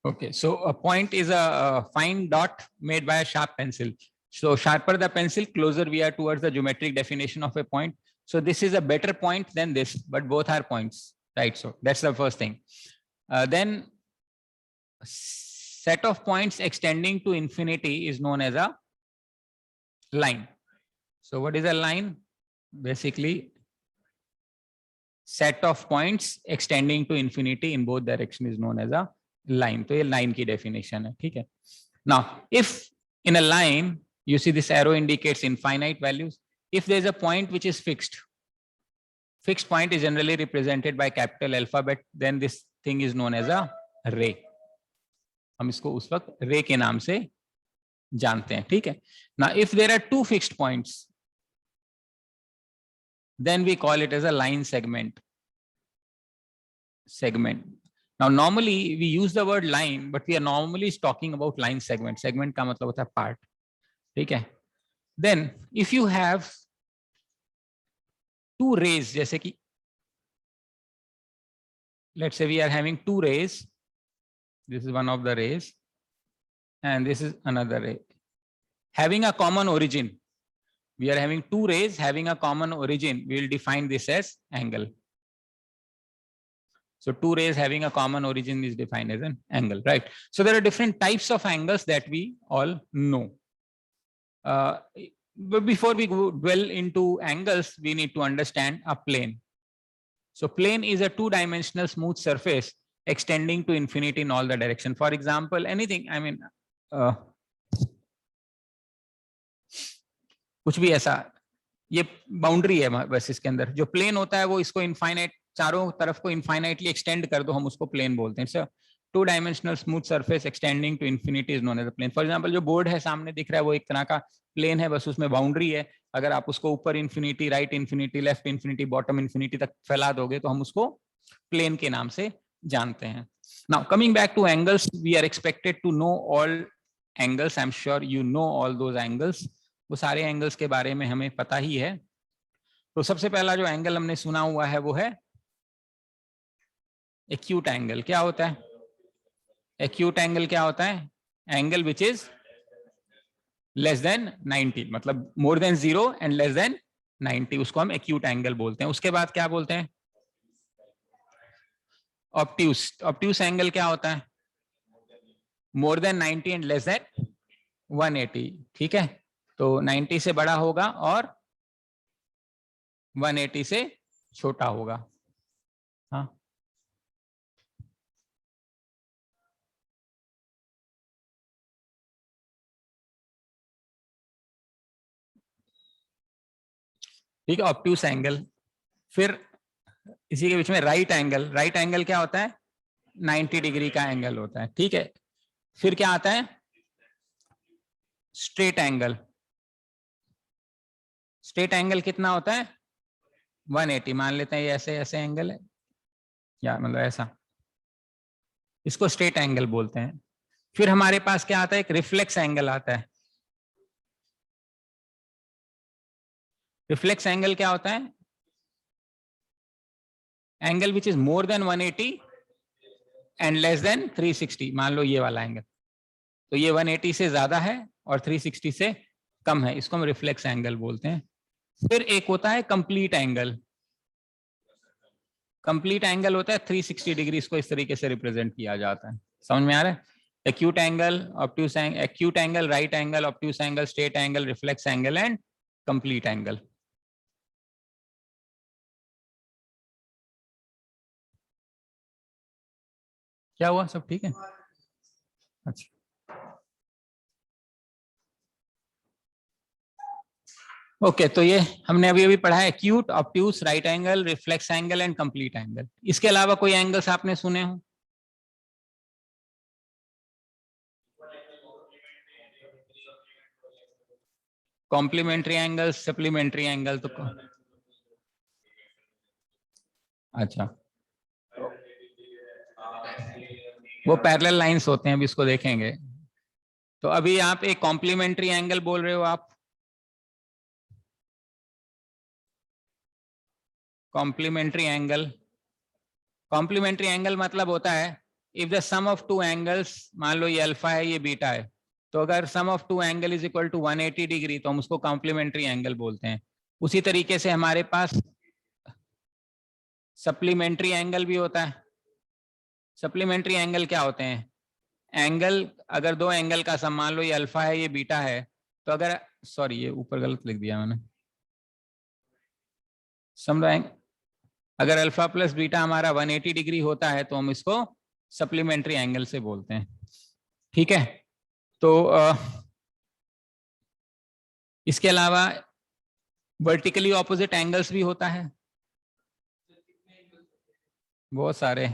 Okay, so a point is a fine dot made by a sharp pencil. So sharper the pencil, closer we are towards the geometric definition of a point. So this is a better point than this, but both are points, right? So that's the first thing. Then set of points extending to infinity is known as a line. So what is a line? Basically, set of points extending to infinity in both direction is known as a line. तो ये line की definition है, ठीक है? Now, if in a line you see this arrow indicates infinite values, if there is a point which is fixed point is generally represented by capital alphabet, then this thing is known as a ray. हम इसको उस वक्त रे के नाम से जानते हैं, ठीक है? Now, if there are two fixed points, then we call it as a line segment. Now, normally we use the word line, but we are normally talking about line segment. Segment का मतलब होता है part, ठीक है? Then, if you have two rays, जैसे कि let's say we are having two rays. This is one of the rays, and this is another ray. Having a common origin, we are having two rays having a common origin. We will define this as angle. So two rays having a common origin is defined as an angle, right? So there are different types of angles that we all know. But before we dwell into angles, we need to understand a plane. So plane is a two-dimensional smooth surface extending to infinity in all the direction. For example, anything, I mean, कुछ भी ऐसा, ये boundary है बस इसके अंदर जो plane होता है वो इसको इनफाइनाइट चारों तरफ को इनफाइनाइटली एक्सटेंड कर दो, हम उसको प्लेन बोलते हैं. Sir two dimensional smooth surface extending to infinity is known as a plane. For example जो बोर्ड है सामने दिख रहा है वो एक तरह का प्लेन है, बस उसमें बाउंड्री है. अगर आप उसको ऊपर infinity, right infinity, left infinity, bottom infinity तक फैला दोगे तो हम उसको प्लेन के नाम से जानते हैं. Now coming back to angles, we are expected to know all angles. I am sure you know all those angles. वो सारे एंगल्स के बारे में हमें पता ही है. तो सबसे पहला जो एंगल हमने सुना हुआ है वो है एक्यूट एंगल. क्या होता है एक्यूट एंगल? क्या होता है? Angle which is less than 90, मतलब more than 0 and less than 90, उसको हम एक्यूट एंगल बोलते हैं. उसके बाद क्या बोलते हैं? ऑब्ट्यूस. ऑब्ट्यूस एंगल क्या होता है? More than 90 and less than 180. ठीक है, तो 90 से बड़ा होगा और 180 से छोटा होगा. हाँ, ठीक है, ऑब्ट्यूस एंगल. फिर इसी के बीच में राइट एंगल. राइट एंगल क्या होता है? 90 डिग्री का एंगल होता है. ठीक है, फिर क्या आता है? Straight angle. स्ट्रेट एंगल कितना होता है? 180. मान लेते हैं ये ऐसे ऐसे एंगल है, या मतलब ऐसा, इसको स्ट्रेट एंगल बोलते हैं. फिर हमारे पास क्या आता है? एक रिफ्लेक्स एंगल आता है. रिफ्लेक्स एंगल क्या होता है? Angle which is more than 180 and less than 360. मान लो ये वाला एंगल, तो ये 180 से ज्यादा है और 360 से कम है, इसको हम रिफ्लेक्स एंगल बोलते हैं. फिर एक होता है कंप्लीट एंगल. कंप्लीट एंगल होता है 360 डिग्री, इसको इस तरीके से रिप्रेजेंट किया जाता है. समझ में आ रहा है? Acute angle, obtuse angle, acute angle, right angle, obtuse angle, straight angle, reflex angle and complete angle. क्या हुआ? सब ठीक है? अच्छा, ओके तो ये हमने अभी अभी पढ़ा है acute, obtuse, right angle, reflex angle and complete angle. इसके अलावा कोई एंगल्स आपने सुने हो? कॉम्प्लीमेंट्री एंगल, सप्लीमेंट्री एंगल, तो अच्छा, वो पैरेलल लाइंस होते हैं, अभी इसको देखेंगे. तो अभी आप एक कॉम्प्लीमेंट्री एंगल बोल रहे हो आप. कॉम्प्लीमेंट्री एंगल, कॉम्प्लीमेंट्री एंगल मतलब होता है if the sum of two angles, मान लो ये अल्फा है ये बीटा है, तो अगर sum of two angle is equal to 180 degree तो हम उसको कॉम्प्लीमेंट्री एंगल बोलते हैं। उसी तरीके से हमारे पास सप्लीमेंट्री एंगल भी होता है। सप्लीमेंट्री एंगल क्या होते हैं? एंगल, अगर दो एंगल का सम, मान लो ये अल्फा है ये बीटा है, तो अगर, सॉरी ये ऊपर गलत लिख दिया मैंने, समझ, अगर अल्फा प्लस बीटा हमारा 180 डिग्री होता है तो हम इसको सप्लीमेंट्री एंगल से बोलते हैं। ठीक है, तो इसके अलावा वर्टिकली ऑपोजिट एंगल्स भी होता है, बहुत सारे,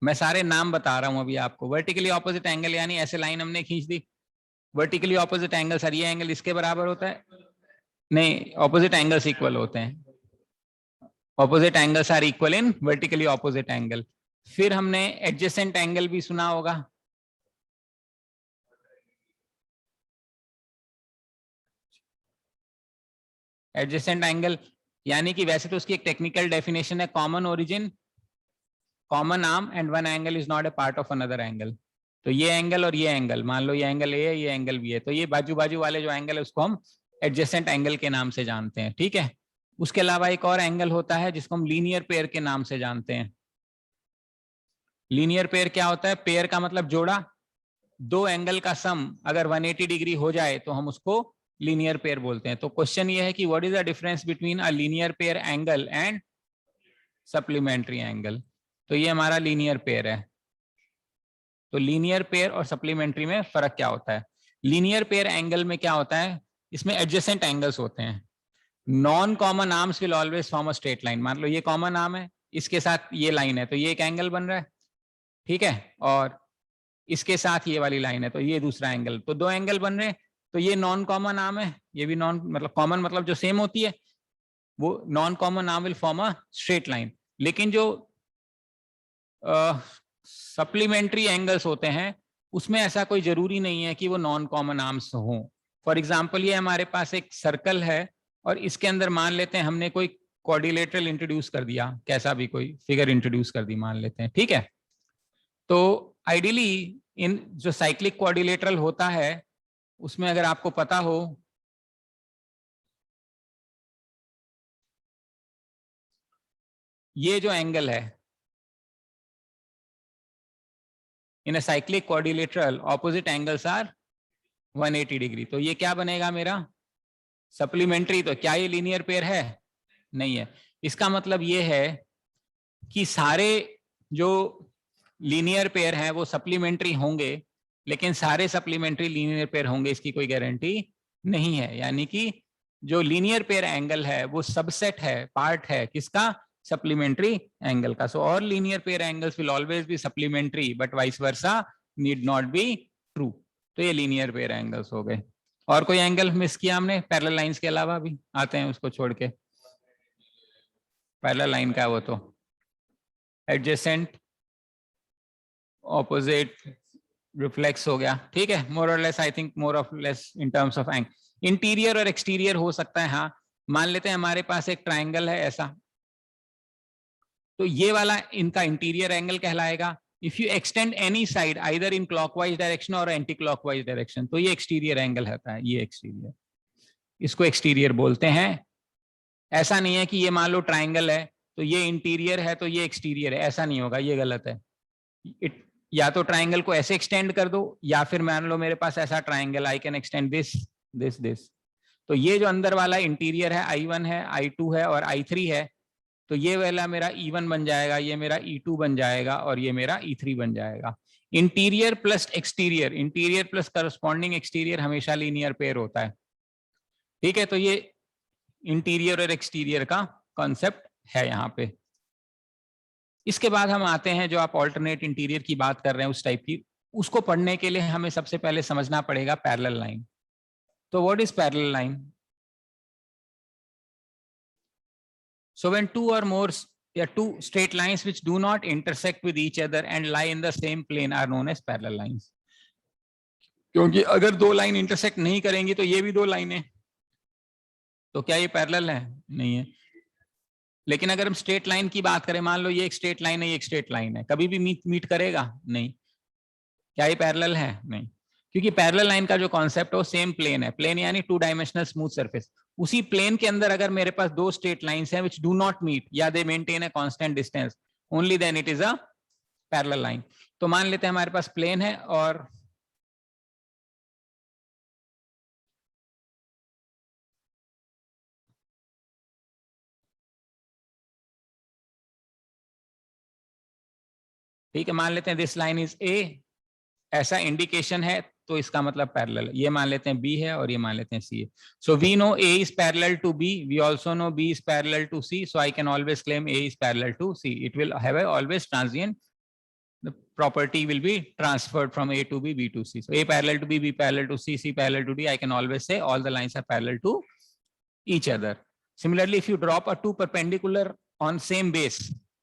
मैं सारे नाम बता रहा हूं अभी आपको। वर्टिकली ऑपोजिट एंगल यानी ऐसे लाइन हमने खींच दी, वर्टिकली ऑपोजिट एंगल, सर ये एंगल इसके बराबर होता है, नहीं, ऑपोजिट एंगल्स इक्वल होते हैं, opposite angles are equal in vertically opposite angle. फिर हमने एडजेसेंट एंगल भी सुना होगा, एडजेसेंट एंगल यानी कि वैसे तो उसकी एक टेक्निकल डेफिनेशन है, common origin, common arm and one angle is not a part of another angle. तो ये एंगल और ये एंगल, मान लो ये एंगल ए है ये एंगल बी है, तो ये बाजू बाजू वाले जो एंगल है उसको हम एडजेसेंट एंगल के नाम से जानते हैं। ठीक है, उसके अलावा एक और एंगल होता है जिसको हम लीनियर पेयर के नाम से जानते हैं। लीनियर पेयर क्या होता है? पेयर का मतलब जोड़ा, दो एंगल का सम अगर 180 डिग्री हो जाए तो हम उसको लीनियर पेयर बोलते हैं। तो क्वेश्चन ये है कि what is the difference between a linear pair angle and supplementary angle? तो ये हमारा लीनियर पेयर है। तो लीनियर पेयर और सप्लीमेंट्री में फर्क क्या होता है? लीनियर पेयर एंगल में क्या होता है, इसमें एडजेसेंट एंगल्स होते हैं। Non common arms will always form a straight line. मान लो ये कॉमन आर्म है, इसके साथ ये लाइन है, तो ये एक एंगल बन रहा है, ठीक है, और इसके साथ ये वाली लाइन है तो ये दूसरा एंगल, तो दो एंगल बन रहे हैं। तो ये नॉन कॉमन आर्म है, ये भी नॉन, मतलब कॉमन मतलब जो सेम होती है, वो non common arm will form a straight line. लेकिन जो सप्लीमेंट्री एंगल्स होते हैं उसमें ऐसा कोई जरूरी नहीं है कि वो नॉन कॉमन आर्म्स हों। फॉर एग्जाम्पल ये हमारे पास एक सर्कल है और इसके अंदर मान लेते हैं हमने कोई क्वाड्रिलेटरल इंट्रोड्यूस कर दिया, कैसा भी कोई फिगर इंट्रोड्यूस कर दी मान लेते हैं, ठीक है। तो आइडियली इन जो साइक्लिक क्वाड्रिलेटरल होता है उसमें अगर आपको पता हो, ये जो एंगल है in a cyclic quadrilateral opposite angles are 180 degree, तो ये क्या बनेगा मेरा सप्लीमेंट्री। तो क्या ये लीनियर पेयर है? नहीं है। इसका मतलब ये है कि सारे जो लीनियर पेयर हैं वो सप्लीमेंट्री होंगे, लेकिन सारे सप्लीमेंट्री लीनियर पेयर होंगे इसकी कोई गारंटी नहीं है। यानी कि जो लीनियर पेयर एंगल है वो सबसेट है, पार्ट है किसका? सप्लीमेंट्री एंगल का। So all linear pair angles will always be supplementary but vice versa need not be true. तो ये लीनियर पेयर एंगल्स हो गए। और कोई एंगल मिस किया हमने पैरेलल लाइंस के अलावा? भी आते हैं उसको छोड़ के, पैरेलल लाइन का वो तो एडजेसेंट, ऑपोजिट, रिफ्लेक्स हो गया, ठीक है। मोर और less, I think more of less in terms of Ang. Interior और एक्सटीरियर हो सकता है, हाँ। मान लेते हैं हमारे पास एक ट्राइंगल है ऐसा, तो ये वाला इनका इंटीरियर एंगल कहलाएगा। If you extend any side either in clockwise direction और एंटी क्लॉकवाइज डायरेक्शन, तो ये एक्सटीरियर एंगल होता है, ये एक्सटीरियर, इसको एक्सटीरियर बोलते हैं। ऐसा नहीं है कि ये मान लो ट्राइंगल है तो ये इंटीरियर है तो ये एक्सटीरियर है, ऐसा नहीं होगा, ये गलत है। या तो ट्राइंगल को ऐसे एक्सटेंड कर दो, या फिर मान लो मेरे पास ऐसा triangle, I can extend this this this, तो ये जो अंदर वाला इंटीरियर है I1 है, I2 है और I3 है, तो ये वाला मेरा E1 बन जाएगा, ये मेरा E2 बन जाएगा और ये मेरा E3 बन जाएगा। Interior plus exterior, interior plus corresponding exterior हमेशा लीनियर पेयर होता है, ठीक है। तो ये इंटीरियर और एक्सटीरियर का कॉन्सेप्ट है यहाँ पे। इसके बाद हम आते हैं जो आप ऑल्टरनेट इंटीरियर की बात कर रहे हैं उस टाइप की, उसको पढ़ने के लिए हमें सबसे पहले समझना पड़ेगा पैरेलल लाइन। तो what is parallel line? So when two or more, two straight lines which do not intersect with each other and lie in the same plane are known as parallel lines. क्योंकि अगर दो line intersect नहीं करेंगी तो ये भी दो लाइनें, तो क्या ये पैरेलल है? नहीं है। लेकिन अगर हम स्ट्रेट लाइन की बात करें, मान लो ये एक स्ट्रेट लाइन है, ये एक स्ट्रेट लाइन है, कभी भी मीट करेगा नहीं। क्या ये पैरेलल है? नहीं, क्योंकि पैरेलल लाइन का जो कॉन्सेप्ट है वो सेम प्लेन है। प्लेन यानी टू डायमेंशनल स्मूथ सरफेस। उसी प्लेन के अंदर अगर मेरे पास दो स्ट्रेट लाइंस हैं विच डू नॉट मीट या they maintain a constant distance, only then it is a parallel line. तो मान लेते हैं हमारे पास प्लेन है और ठीक है, मान लेते हैं दिस लाइन इज ए, ऐसा इंडिकेशन है तो इसका मतलब पैरेलल है। ये मान लेते हैं बी है और ये मान लेते हैं सी है। So we know A is parallel to B, we also know B is parallel to C, so I can always claim A is parallel to C. It will have a always transient, the property will be transferred from A to B, B to C. So A parallel to B, B parallel to C, C parallel to D. I can always say all the lines are parallel to each other. Similarly, if you drop a two perpendicular on same base,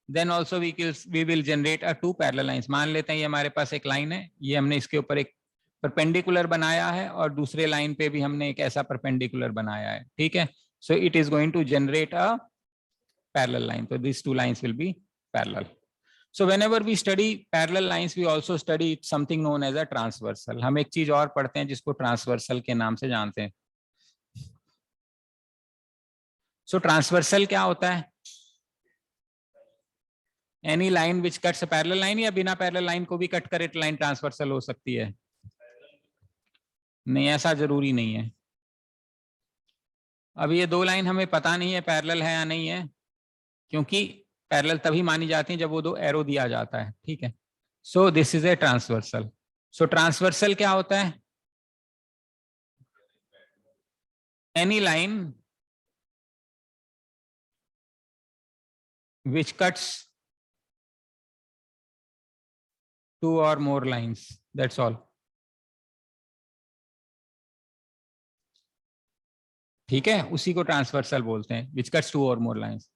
then also we will generate a two parallel lines. मान लेते हैं ये हमारे पास एक line है, ये हमने इसके ऊपर एक परपेंडिकुलर बनाया है और दूसरे लाइन पे भी हमने एक ऐसा परपेंडिकुलर बनाया है, ठीक है। So it is going to generate a parallel line. So these two lines will be parallel. So whenever we study parallel lines, we also study something known as a transversal. हम एक चीज और पढ़ते हैं जिसको ट्रांसवर्सल के नाम से जानते हैं। So ट्रांसवर्सल क्या होता है? Any line which cuts a parallel line, या बिना पैरेलल लाइन को भी कट करे लाइन ट्रांसवर्सल हो सकती है? नहीं, ऐसा जरूरी नहीं है। अब ये दो लाइन हमें पता नहीं है पैरेलल है या नहीं है, क्योंकि पैरेलल तभी मानी जाती है जब वो दो एरो दिया जाता है, ठीक है। So this is a transversal. So transversal क्या होता है? Any line which cuts two or more lines, that's all, ठीक है। उसी को ट्रांसवर्सल बोलते हैं, which cuts two or more lines.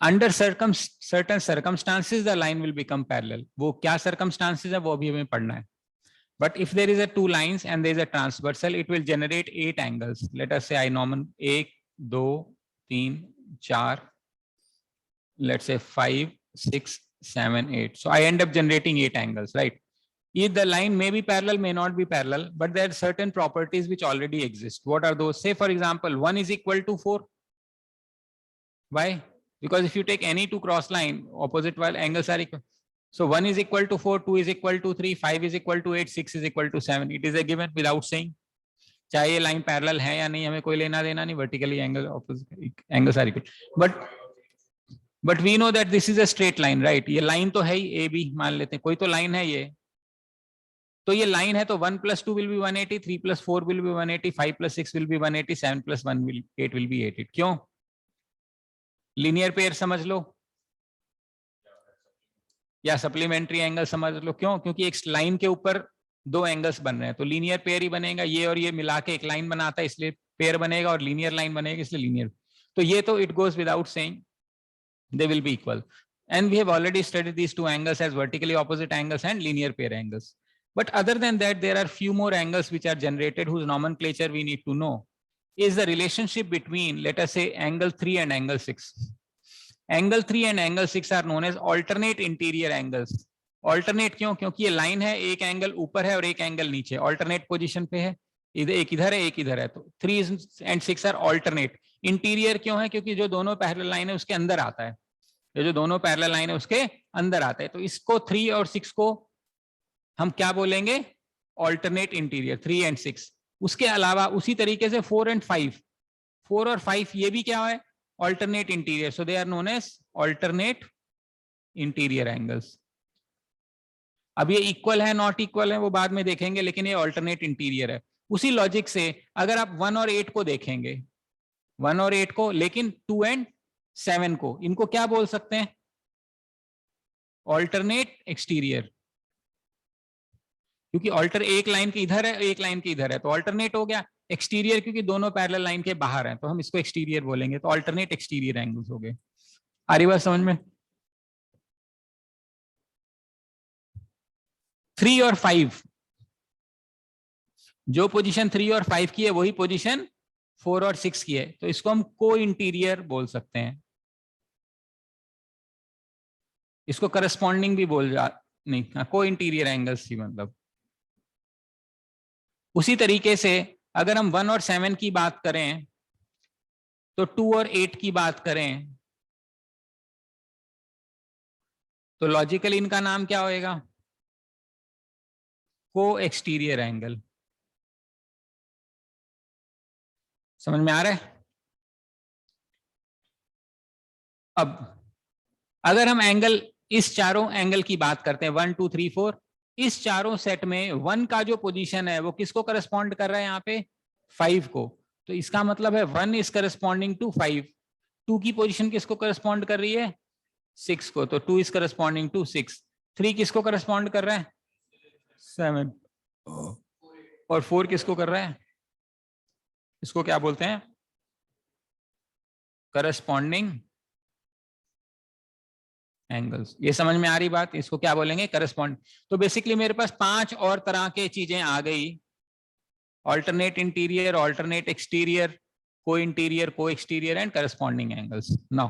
Under certain circumstances the line will become parallel. वो क्या circumstances है वो भी हमें पढ़ना है। But if there is a two lines and there is a transversal, it will generate 8 angles. Let us say I normal 1 2 3 4, let's say 5 6 7 8. So I end up generating 8 angles, right? If the line may be parallel, may not be parallel, but there are certain properties which already exist. What are those? Say for example, 1 is equal to 4. Why? Because if you take any two cross line, opposite while angles are equal. So 1 is equal to 4, 2 is equal to 3, 5 is equal to 8, 6 is equal to 7. It is a given without saying. चाहे ये line parallel है या नहीं, हमें कोई लेना देना नहीं, vertically angle opposite angles are equal, but we know that this is a straight line, right? ये लाइन तो है ही, ए बी मान लेते हैं, कोई तो लाइन है ये, तो ये लाइन है, तो 1 + 2 will be 180, 3 + 4 will be 180, 5 + 6 will be 180, 7 + 1 will 8 will be 80. क्यों? लीनियर पेयर समझ लो या सप्लीमेंट्री एंगल समझ लो। क्यों? क्योंकि एक लाइन के ऊपर दो एंगल्स बन रहे हैं, तो लीनियर पेयर ही बनेगा। ये और ये मिला के एक लाइन बनाता है, इसलिए पेयर बनेगा, और लीनियर लाइन बनेगा इसलिए लीनियर। तो ये तो it goes without saying, they will be equal. And we have already studied these two angles as vertically opposite angles and linear pair angles. But other than that, there are few more angles which are generated whose nomenclature we need to know. Is the relationship between, let us say, angle 3 and angle 6. Angle 3 and angle 6 are known as alternate interior angles. Alternate क्यों? क्योंकि ये line है, एक angle ऊपर है और एक angle नीचे, alternate पोजीशन पे है, इधर एक इधर है एक इधर है, तो 3 and 6 are alternate. इंटीरियर क्यों है? क्योंकि जो दोनों पैरेलल लाइन है उसके अंदर आता है, ये जो दोनों पैरेलल लाइन है उसके अंदर आता है, तो इसको 3 और 6 को हम क्या बोलेंगे? Alternate interior, 3 and 6। उसके अलावा उसी तरीके से 4 and 5, 4 और 5 ये भी क्या है? Alternate interior, so they are known as alternate interior angles. अब ये इक्वल है नॉट इक्वल है वो बाद में देखेंगे, लेकिन ये ऑल्टरनेट इंटीरियर है। उसी लॉजिक से अगर आप 1 और 8 को देखेंगे, 1 और 8 को, लेकिन 2 and 7 को, इनको क्या बोल सकते हैं? ऑल्टरनेट एक्सटीरियर, क्योंकि ऑल्टर एक लाइन के इधर है एक लाइन के इधर है, तो ऑल्टरनेट हो गया। एक्सटीरियर क्योंकि दोनों पैरेलल लाइन के बाहर हैं, तो हम इसको एक्सटीरियर बोलेंगे, तो ऑल्टरनेट एक्सटीरियर एंगल्स हो गए। आ रही बात समझ में? 3 और 5, जो पोजीशन 3 और 5 की है वही पोजीशन 4 और 6 की है, तो इसको हम को इंटीरियर बोल सकते हैं। इसको करस्पॉन्डिंग भी बोल जा नहीं, को इंटीरियर एंगल्स थी मतलब। उसी तरीके से अगर हम 1 और 7 की बात करें तो 2 और 8 की बात करें तो लॉजिकली इनका नाम क्या होएगा? को एक्सटीरियर एंगल। समझ में आ रहा है? अब अगर हम एंगल, इस चारों एंगल की बात करते हैं 1 2 3 4, इस चारों सेट में 1 का जो पोजीशन है वो किसको करस्पॉन्ड कर रहा है? यहाँ पे 5 को। तो इसका मतलब है 1 इज करस्पॉन्डिंग टू 5। 2 की पोजीशन किसको करस्पॉन्ड कर रही है? 6 को। तो 2 इज करस्पॉन्डिंग टू 6। 3 किसको करस्पॉन्ड कर रहा है? 7। और 4 किसको कर रहा है? इसको क्या बोलते हैं? Corresponding angles. ये समझ में आ रही बात? इसको क्या बोलेंगे? करस्पॉन्ड। तो बेसिकली मेरे पास 5 और तरह के चीजें आ गई, ऑल्टरनेट इंटीरियर, ऑल्टरनेट एक्सटीरियर, को इंटीरियर, को exterior and corresponding angles. Now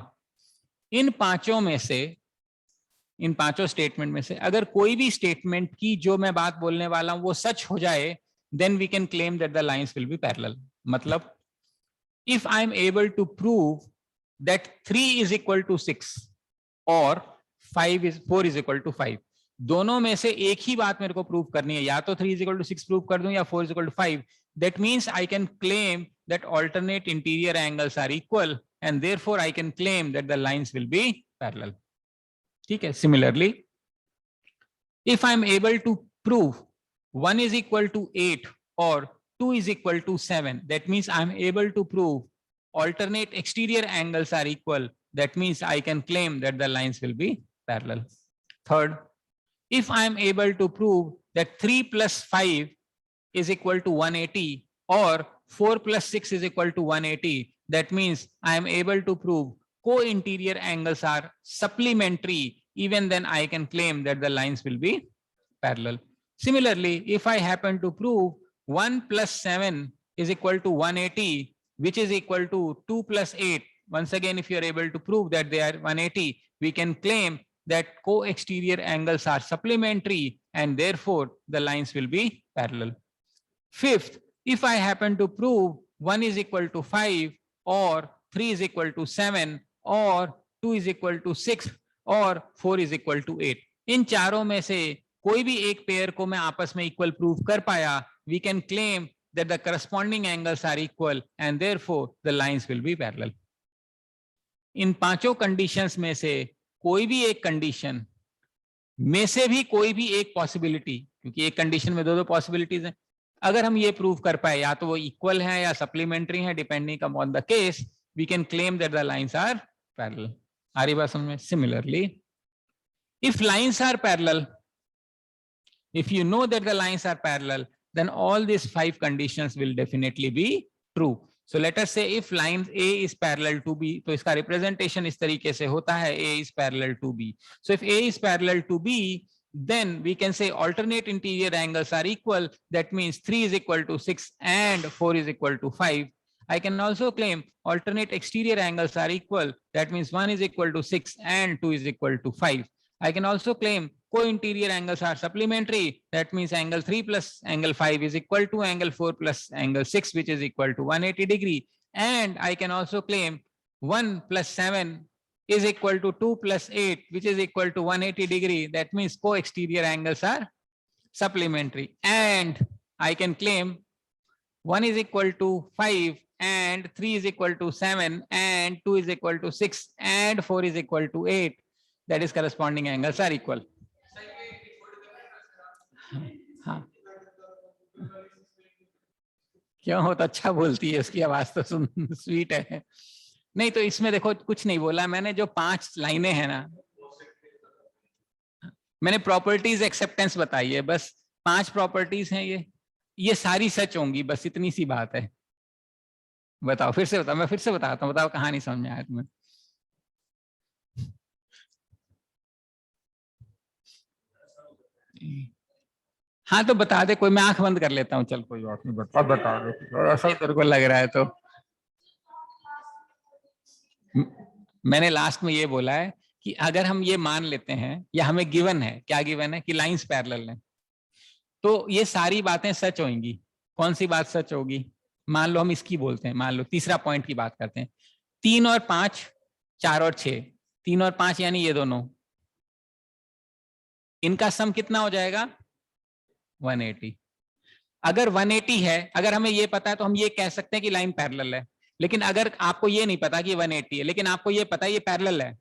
in पांचों में से, इन पांचों स्टेटमेंट में से अगर कोई भी स्टेटमेंट की जो मैं बात बोलने वाला हूं वो सच हो जाए, then we can claim that the lines will be parallel. मतलब if I am able to prove that 3 is equal to 6 और 4 इज इक्वल टू 5, दोनों में से एक ही बात मेरे को प्रूव करनी है, या तो 3 इज इक्वल टू 6 प्रूव कर दूं या 4 is equal to 5, that means I can claim that alternate interior angles are equal and therefore I can claim that the lines will be parallel. ठीक है। Similarly if I am able to prove 1 is equal to 8 or 2 is equal to 7, that means I am able to prove alternate exterior angles are equal. That means I can claim that the lines will be parallel. Third, if I am able to prove that 3 plus 5 is equal to 180 or 4 plus 6 is equal to 180, that means I am able to prove co-interior angles are supplementary. Even then I can claim that the lines will be parallel. Similarly, if I happen to prove 1 plus 7 is equal to 180, which is equal to 2 plus 8, once again, if you are able to prove that they are 180, we can claim that co-exterior angles are supplementary and therefore the lines will be parallel. Fifth, if I happen to prove 1 is equal to 5 or 3 is equal to 7 or 2 is equal to 6 और 4 is equal to 8, इन चारों में से कोई भी एक pair को मैं आपस में इक्वल प्रूव कर पाया, we can claim that the corresponding angles are equal and therefore the lines will be parallel. इन पांचों कंडीशंस में से कोई भी एक कंडीशन में से भी कोई भी एक पॉसिबिलिटी, क्योंकि एक कंडीशन में दो पॉसिबिलिटीज हैं, अगर हम ये प्रूव कर पाए या तो वो इक्वल है या सप्लीमेंट्री है, depending upon the case, we can claim that the lines are parallel. आ रही बात समझ में? Similarly if lines are parallel, if you know that the lines are parallel, then all these 5 conditions will definitely be true. So let us say if line A is parallel to B, तो इसका representation इस तरीके से होता है, A is parallel to B. So if A is parallel to B, then we can say alternate interior angles are equal. That means 3 is equal to 6 and 4 is equal to 5. I can also claim alternate exterior angles are equal. That means 1 is equal to 6 and 2 is equal to 5. I can also claim co-interior angles are supplementary. That means angle 3 plus angle 5 is equal to angle 4 plus angle 6, which is equal to 180 degree. And I can also claim 1 plus 7 is equal to 2 plus 8, which is equal to 180 degree. That means co-exterior angles are supplementary. And I can claim 1 is equal to 5 and 3 is equal to 7 and 2 is equal to 6 and 4 is equal to 8. That is corresponding angles are equal. हाँ, क्यों? हो तो अच्छा बोलती है, उसकी आवाज तो सुन स्वीट है। नहीं तो इसमें देखो कुछ नहीं बोला मैंने, जो 5 लाइनें हैं ना, मैंने प्रॉपर्टीज एक्सेप्टेंस बताई है, बस 5 प्रॉपर्टीज हैं ये सारी सच होंगी, बस इतनी सी बात है। बताओ, फिर से बताओ, मैं फिर से बताता हूँ, बताओ कहानी समझ में आया तुम्हें? हाँ तो बता दे कोई, मैं आंख बंद कर लेता हूँ, चल कोई बात नहीं, बता दे, ऐसा ही तेरे को लग रहा है तो। मैंने लास्ट में ये बोला है कि अगर हम ये मान लेते हैं, या हमें गिवन है, क्या गिवन है कि लाइंस पैरेलल हैं, तो ये सारी बातें सच होंगी। कौन सी बात सच होगी? मान लो हम इसकी बोलते हैं, मान लो तीसरा पॉइंट की बात करते हैं, 3 और 5, 4 और 6, 3 और 5 यानी ये दोनों, इनका सम कितना हो जाएगा? 180। अगर 180 है, अगर हमें ये पता है तो हम ये कह सकते हैं कि लाइन पैरेलल है। लेकिन अगर आपको ये नहीं पता कि 180 है, लेकिन आपको ये पता है ये पैरेलल है,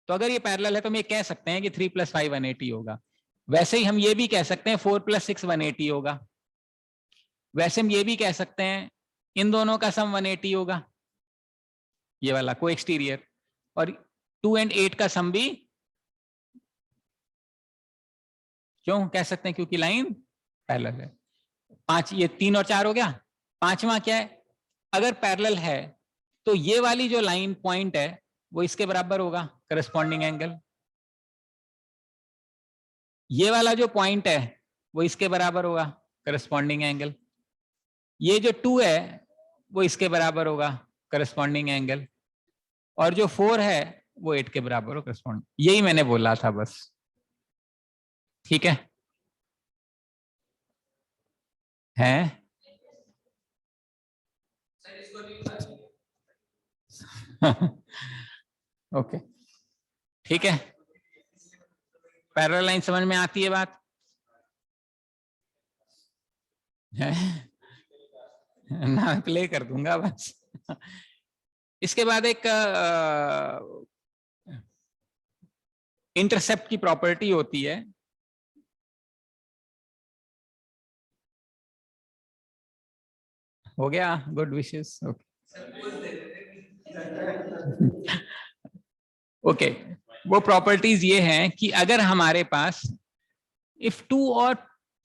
तो अगर ये पैरेलल है तो हम ये कह सकते हैं कि 3 + 5 180 होगा। वैसे ही हम ये भी कह सकते हैं 4 + 6 180 होगा। वैसे हम ये भी कह सकते हैं इन दोनों का सम 180 होगा, ये वाला को एक्सटीरियर, और 2 और 8 का सम भी क्यों कह सकते हैं? क्योंकि लाइन पैरेलल है। 5, ये 3 और 4 हो गया। पांचवा क्या है? अगर पैरेलल है तो ये वाली जो लाइन पॉइंट है वो इसके बराबर होगा, करस्पॉन्डिंग एंगल। ये वाला जो पॉइंट है वो इसके बराबर होगा, करस्पॉन्डिंग एंगल। ये जो 2 है वो इसके बराबर होगा, करस्पॉन्डिंग एंगल। और जो 4 है वो 8 के बराबर हो, करस्पॉन्डिंग। यही मैंने बोला था बस। ठीक है? हैं? ओके, ठीक है। पैरेलल लाइन समझ में आती है बात? है ना? प्ले कर दूंगा बस। इसके बाद एक इंटरसेप्ट की प्रॉपर्टी होती है। हो गया? Good wishes. ओके, वो प्रॉपर्टीज ये हैं कि अगर हमारे पास इफ 2 और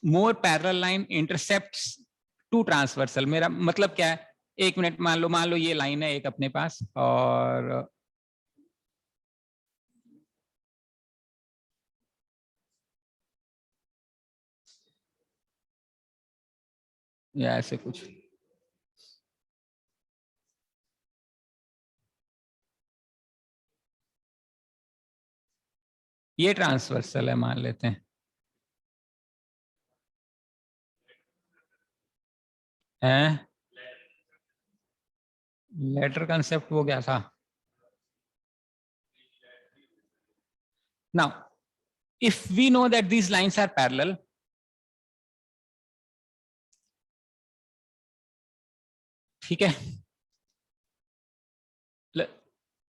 मोर पैरेलल लाइन इंटरसेप्ट्स 2 ट्रांसवर्सल, मेरा मतलब क्या है? एक मिनट, मान लो ये लाइन है एक अपने पास, और या ऐसे कुछ, ये ट्रांसवर्सल है मान लेते हैं। हैं? लेटर कंसेप्ट वो क्या था? Now if we know that these lines are parallel, ठीक है,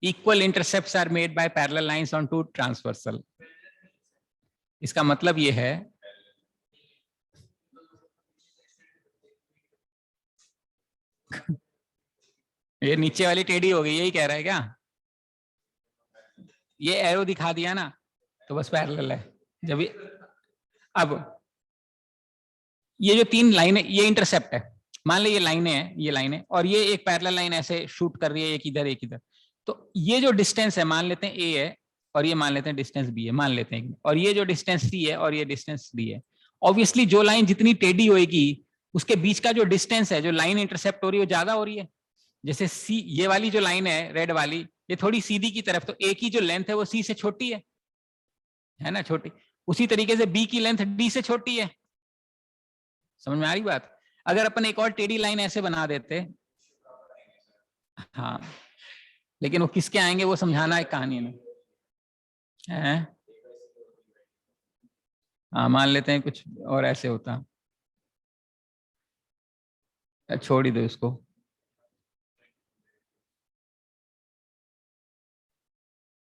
equal intercepts are made by parallel lines on 2 transversal। इसका मतलब ये है ये नीचे वाली टेढ़ी हो गई, यही कह रहा है क्या? ये एरो दिखा दिया ना, तो बस पैरेलल है। जब अब ये जो 3 लाइनें, ये इंटरसेप्ट है, मान लो ये लाइनें हैं, ये लाइनें, और ये एक पैरेलल लाइन ऐसे शूट कर रही है, एक इधर एक इधर। तो ये जो डिस्टेंस है, मान लेते हैं ए है, और ये मान लेते हैं डिस्टेंस बी है, मान लेते हैं, और ये जो डिस्टेंस सी है और ये डिस्टेंस डी है। ऑब्वियसली जो लाइन जितनी टेढ़ी होगी उसके बीच का जो डिस्टेंस है, जो लाइन इंटरसेप्ट हो रही है, वो ज्यादा हो रही है। जैसे सी, ये वाली जो लाइन है रेड वाली, ये थोड़ी सीधी की तरफ, तो ए की जो लेंथ है वो सी से छोटी है ना, छोटी। उसी तरीके से बी की लेंथ डी से छोटी है। समझ में आ रही बात? अगर अपन एक और टेढ़ी लाइन ऐसे बना देते, हाँ, लेकिन वो किसके आएंगे वो समझाना है कहानी में है। हाँ, मान लेते हैं कुछ और ऐसे होता, छोड़ ही दो इसको।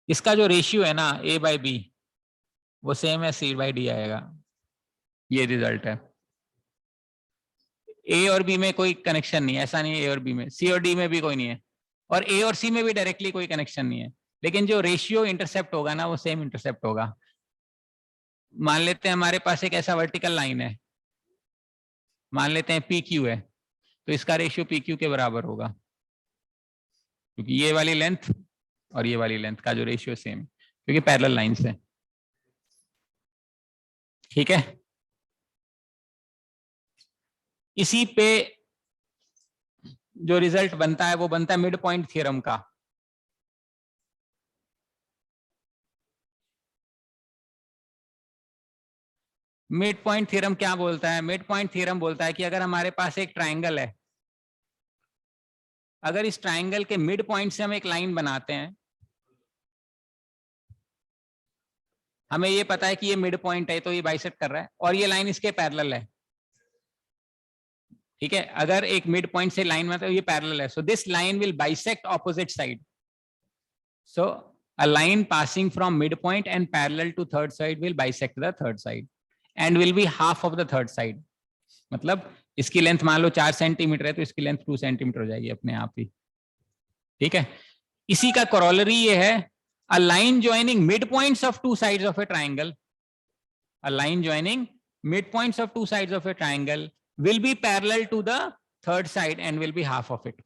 इसका जो रेशियो है ना A/B, वो सेम है C/D आएगा। ये रिजल्ट है। ए और बी में कोई कनेक्शन नहीं है, ऐसा नहीं है ए और बी में, सी और डी में भी कोई नहीं है, और ए और सी में भी डायरेक्टली कोई कनेक्शन नहीं है। लेकिन जो रेशियो इंटरसेप्ट होगा ना वो सेम इंटरसेप्ट होगा। मान लेते हैं हमारे पास एक ऐसा वर्टिकल लाइन है, मान लेते हैं PQ है, तो इसका रेशियो PQ के बराबर होगा, क्योंकि ये वाली लेंथ और ये वाली लेंथ का जो रेशियो सेम, क्योंकि पैरेलल लाइंस है। ठीक है? इसी पे जो रिजल्ट बनता है वो बनता है मिड पॉइंट थ्योरम का। मिड पॉइंट थ्योरम क्या बोलता है? मिड पॉइंट थ्योरम बोलता है कि अगर हमारे पास एक ट्राइंगल है, अगर इस ट्राइंगल के मिड पॉइंट से हम एक लाइन बनाते हैं, हमें ये पता है कि ये मिड पॉइंट है तो ये बाइसेक्ट कर रहा है और ये लाइन इसके पैरेलल है, ठीक है। अगर एक मिड पॉइंट से लाइन में तो ये पैरेलल है, so this line will bisect opposite side. So a line passing from mid point and parallel to third side will bisect the third side and will be half of the third side. मतलब इसकी length मान लो 4 centimetre है तो इसकी length 2 centimetre हो जाएगी अपने आप ही, ठीक है। इसी का कॉरोलरी ये है, a line joining mid points of two sides of A triangle, a line joining midpoints of two sides of a triangle will be parallel to the third side and will be half of it।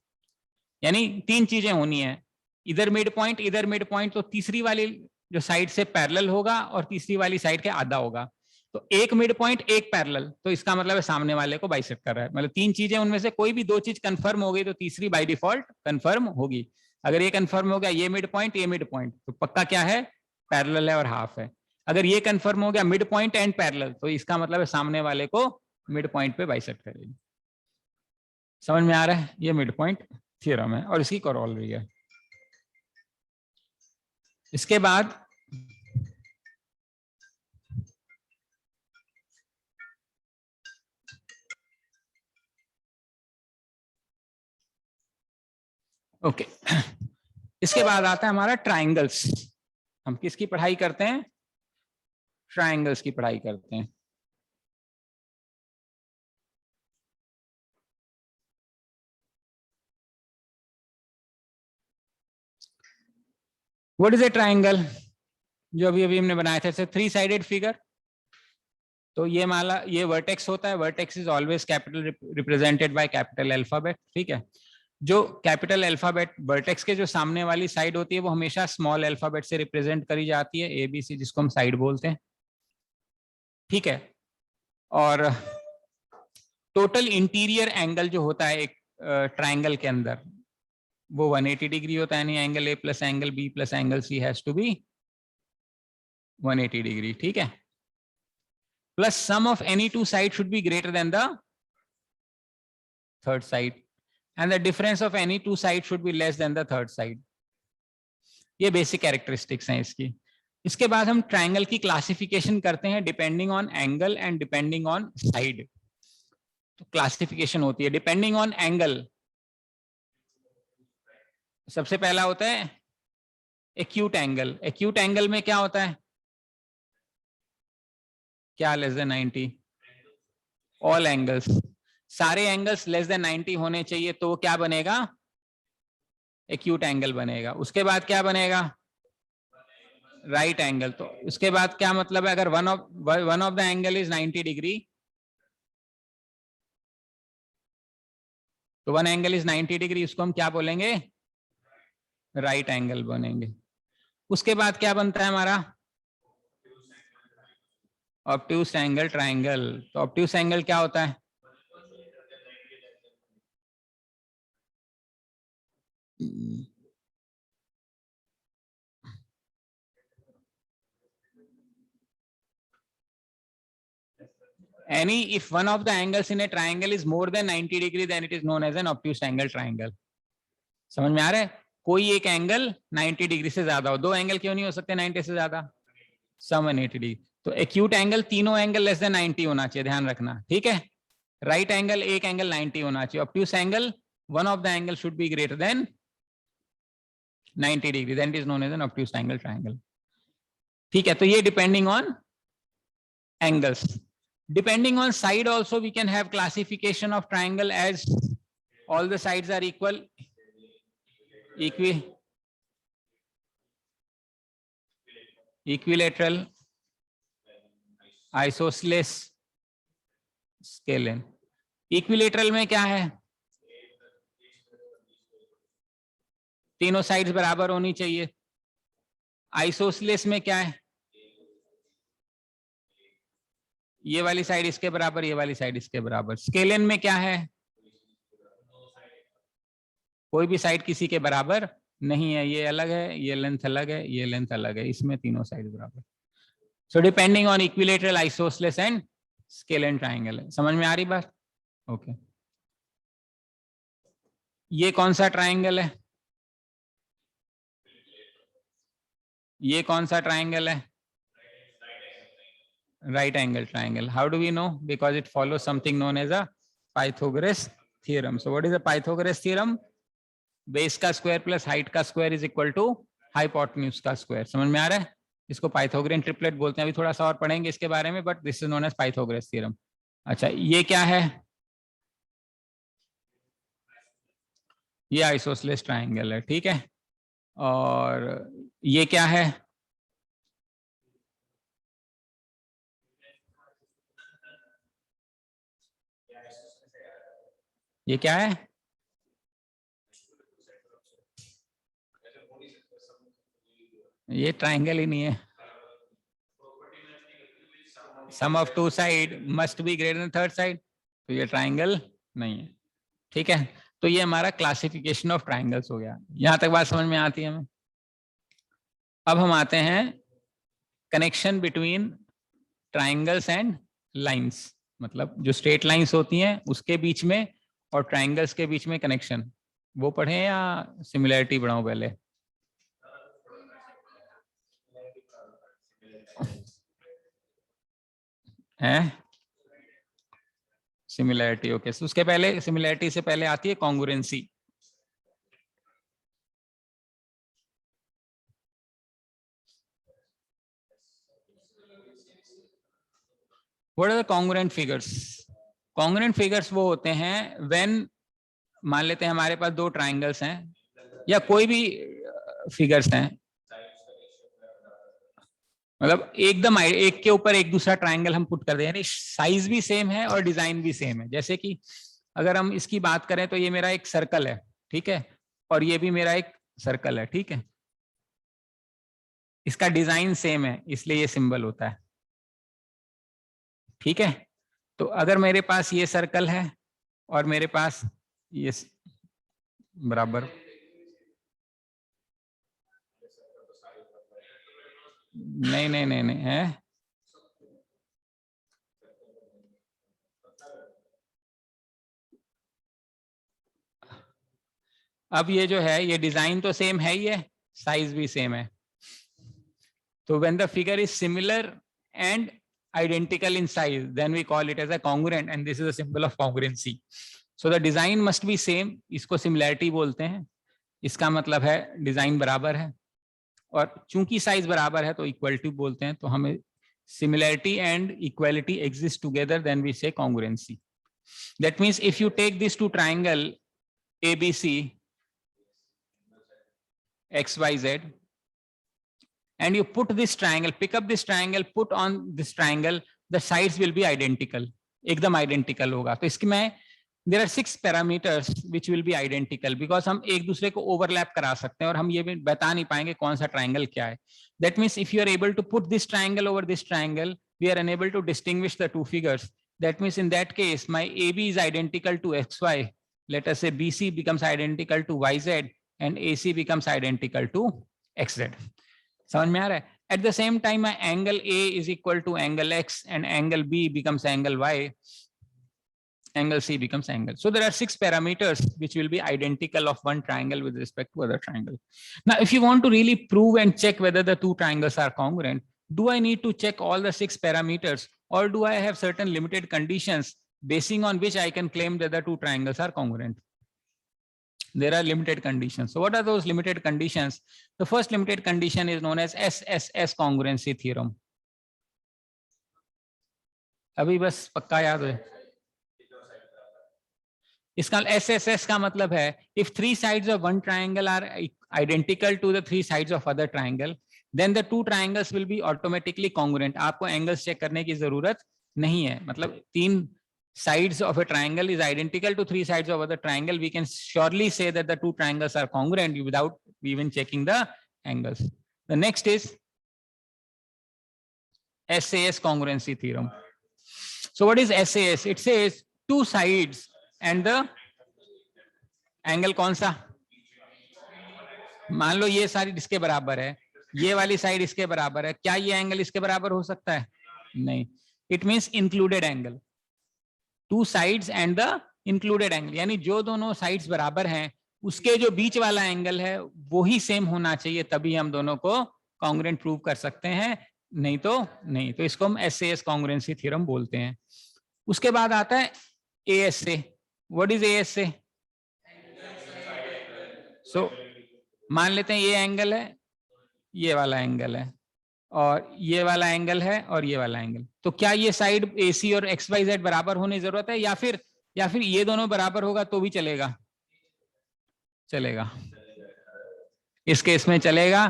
यानी तीन चीजें होनी है, इधर mid point इधर mid point, तो तीसरी वाली जो साइड से पैरेलल होगा और तीसरी वाली साइड के आधा होगा, तो एक मिड पॉइंट एक पैरेलल, तो इसका मतलब है सामने वाले को बाइसेक्ट कर रहा है। मतलब तीन चीजें, उनमें से कोई भी दो चीज कंफर्म हो गई तो तीसरी बाय डिफॉल्ट कंफर्म होगी। अगर ये कंफर्म हो गया ये मिड पॉइंट ये मिड पॉइंट, तो पक्का क्या है? पैरेलल है और हाफ है। अगर ये कंफर्म हो गया मिड पॉइंट एंड पैरेलल, तो इसका मतलब है सामने वाले को मिड पॉइंट पे बाइसेक्ट करेगी। समझ में आ रहा है? ये मिड पॉइंट थ्योरम है और इसकी कॉरोलरी है। इसके बाद ओके इसके बाद आता है हमारा ट्राइंगल्स। हम किसकी पढ़ाई करते हैं? ट्राइंगल्स की पढ़ाई करते हैं। What is a triangle? जो अभी अभी हमने बनाया था, थ्री साइडेड फिगर। तो ये माला, ये वर्टेक्स होता है, vertex is always capital represented by capital alphabet, ठीक है। जो कैपिटल अल्फाबेट वर्टेक्स के जो सामने वाली साइड होती है वो हमेशा स्मॉल अल्फाबेट से रिप्रेजेंट करी जाती है, ए बी सी, जिसको हम साइड बोलते हैं, ठीक है। और टोटल इंटीरियर एंगल जो होता है एक ट्राइंगल के अंदर वो 180 डिग्री होता है, यानी angle A plus angle B plus angle C has to be 180 degree, ठीक है। Plus sum of any two side should be greater than the third side and the difference of any two sides should be less than the third side। ये basic characteristics हैं इसकी। इसके बाद हम triangle की classification करते हैं depending on angle and depending on side. तो क्लासिफिकेशन होती है डिपेंडिंग ऑन एंगल। सबसे पहला होता है एक्यूट एंगल। एक्यूट एंगल में क्या होता है? क्या लेस देन 90? ऑल एंगल्स, सारे एंगल्स लेस देन 90 होने चाहिए, तो क्या बनेगा? एक्यूट एंगल बनेगा। उसके बाद क्या बनेगा? Right angle. तो उसके बाद क्या मतलब है? अगर one of the angle is 90 degree, तो वन एंगल इज 90 डिग्री, उसको हम क्या बोलेंगे? राइट एंगल बनेंगे। उसके बाद क्या बनता है हमारा? Obtuse angle triangle. तो ऑब्ट्यूस एंगल क्या होता है? Any if one of the angles in a triangle is more than 90 degree, then it is known as an obtuse angle triangle। समझ में आ रहा है? कोई एक एंगल 90 डिग्री से ज्यादा हो, दो एंगल क्यों नहीं हो सकते 90 से ज्यादा? सम 180 डिग्री। तो एक्यूट एंगल तीनों एंगल लेस देन 90 होना चाहिए, ध्यान रखना, ठीक है। राइट एंगल एक एंगल 90 होना चाहिए। Obtuse angle one of the angle should be greater than 90 degree, then it is known as an obtuse angle triangle, ठीक है। तो ये depending on angles. Depending on side also we can have classification of triangle as all the sides are equal, equilateral, isosceles, scalene। Equilateral में क्या है? तीनों sides बराबर होनी चाहिए। आइसोसेलेस में क्या है? ये वाली साइड इसके बराबर, ये वाली साइड इसके बराबर। स्केलेन में क्या है? कोई भी साइड किसी के बराबर नहीं है, ये अलग है, ये लेंथ अलग है, ये लेंथ अलग है, इसमें तीनों साइड बराबर। So depending on equilateral, isosceles and scalene triangle है। समझ में आ रही बात? ओके। ये कौन सा ट्राइंगल है? ये कौन सा ट्राइंगल है? right angle triangle. How do we know? Because it follows something known as a Pythagoras theorem. So what is the Pythagoras theorem? Base का square plus height का square is equal to hypotenuse का square. समझ में आ रहा है? इसको Pythagorean triplet बोलते हैं। अभी थोड़ा सा और पढ़ेंगे इसके बारे में, but this is known as Pythagoras theorem. अच्छा, ये क्या है? ये आइसोसेलेस ट्राइंगल है, ठीक है। और ये क्या है? ये क्या है? ये ट्राइंगल ही नहीं है। Sum of two side must be greater than third side, तो ये ट्राइंगल नहीं है, ठीक है। तो ये हमारा क्लासिफिकेशन ऑफ ट्राइंगल्स हो गया। यहां तक बात समझ में आती है हमें? अब हम आते हैं connection between triangles and lines, मतलब जो स्ट्रेट लाइंस होती हैं उसके बीच में और ट्राइंगल्स के बीच में कनेक्शन, वो पढ़े या सिमिलैरिटी पढ़ाऊं पहले? है सिमिलैरिटी, ओके। so उसके पहले, सिमिलैरिटी से पहले आती है congruency. What are the congruent figures? Congruent figures वो होते हैं व्हेन, मान लेते हैं हमारे पास दो ट्राइंगल्स हैं या कोई भी फिगर्स हैं, मतलब एकदम एक के ऊपर एक दूसरा ट्राइंगल हम पुट कर दे, यानी साइज भी सेम है और डिजाइन भी सेम है। जैसे कि अगर हम इसकी बात करें तो ये मेरा एक सर्कल है, ठीक है, और ये भी मेरा एक सर्कल है, ठीक है। इसका डिजाइन सेम है इसलिए ये सिंबल होता है, ठीक है। तो अगर मेरे पास ये सर्कल है और मेरे पास ये बराबर, नहीं नहीं नहीं नहीं है, अब ये जो है ये डिजाइन तो सेम है ही है, साइज भी सेम है। तो when the figure is similar and identical in size, then we call it as a congruent, and this is a symbol of congruency. So the design must be same, इसको similarity बोलते हैं। इसका मतलब है design बराबर है, और चूंकि साइज बराबर है तो इक्वलिटी बोलते हैं। तो हमें similarity and equality exist together, then we say congruency. That means if you take these two triangle ABC XYZ and you put this triangle, pick up this triangle, put on this triangle, the sides will be identical, एकदम identical होगा। तो इसके में there are 6 parameters which will be identical, because हम एक दूसरे को overlap करा सकते हैं और हम ये भी बता नहीं पाएंगे कौन सा triangle क्या है। That means if you are able to put this triangle over this triangle, we are unable to distinguish the two figures. That means in that case, my AB is identical to XY. Let us say BC becomes identical to YZ and AC becomes identical to XZ. समझ में आ रहा है? At the same time, my angle A is equal to angle X and angle B becomes angle Y, angle C becomes angle. So there are 6 parameters which will be identical of one triangle with respect to other triangle. Now, if you want to really prove and check whether the two triangles are congruent, do I need to check all the 6 parameters, or do I have certain limited conditions basing on which I can claim that the two triangles are congruent? There are limited conditions. So what are those limited conditions? The first limited condition is known as SSS congruency theorem. अभी बस पक्का याद है इसका SSS का मतलब है if 3 sides of one triangle are identical to the 3 sides of other triangle, then the 2 triangles will be automatically congruent. आपको एंगल्स चेक करने की जरूरत नहीं है, मतलब 3 sides of a triangle is identical to 3 sides of other triangle, we can surely say that the 2 triangles are congruent without even checking the angles. The next is SAS congruency theorem. So what is SAS? It says 2 sides and the angle कौन सा? मान लो ये side इसके बराबर है, ये वाली साइड इसके बराबर है, क्या ये एंगल इसके बराबर हो सकता है? नहीं। It means included angle, two sides and the included angle, यानी जो दोनों साइड्स बराबर हैं उसके जो बीच वाला एंगल है वो ही सेम होना चाहिए, तभी हम दोनों को कॉन्ग्रुएंट प्रूव कर सकते हैं, नहीं तो नहीं। तो इसको हम SAS कॉन्ग्रुएंसी थ्योरम बोलते हैं। उसके बाद आता है ASA। What is ASA? सो मान लेते हैं ये एंगल है, ये वाला एंगल है, और ये वाला एंगल है, और ये वाला एंगल। तो क्या ये साइड AC और XYZ बराबर होने की जरूरत है, या फिर ये दोनों बराबर होगा तो भी चलेगा? चलेगा, इस केस में चलेगा,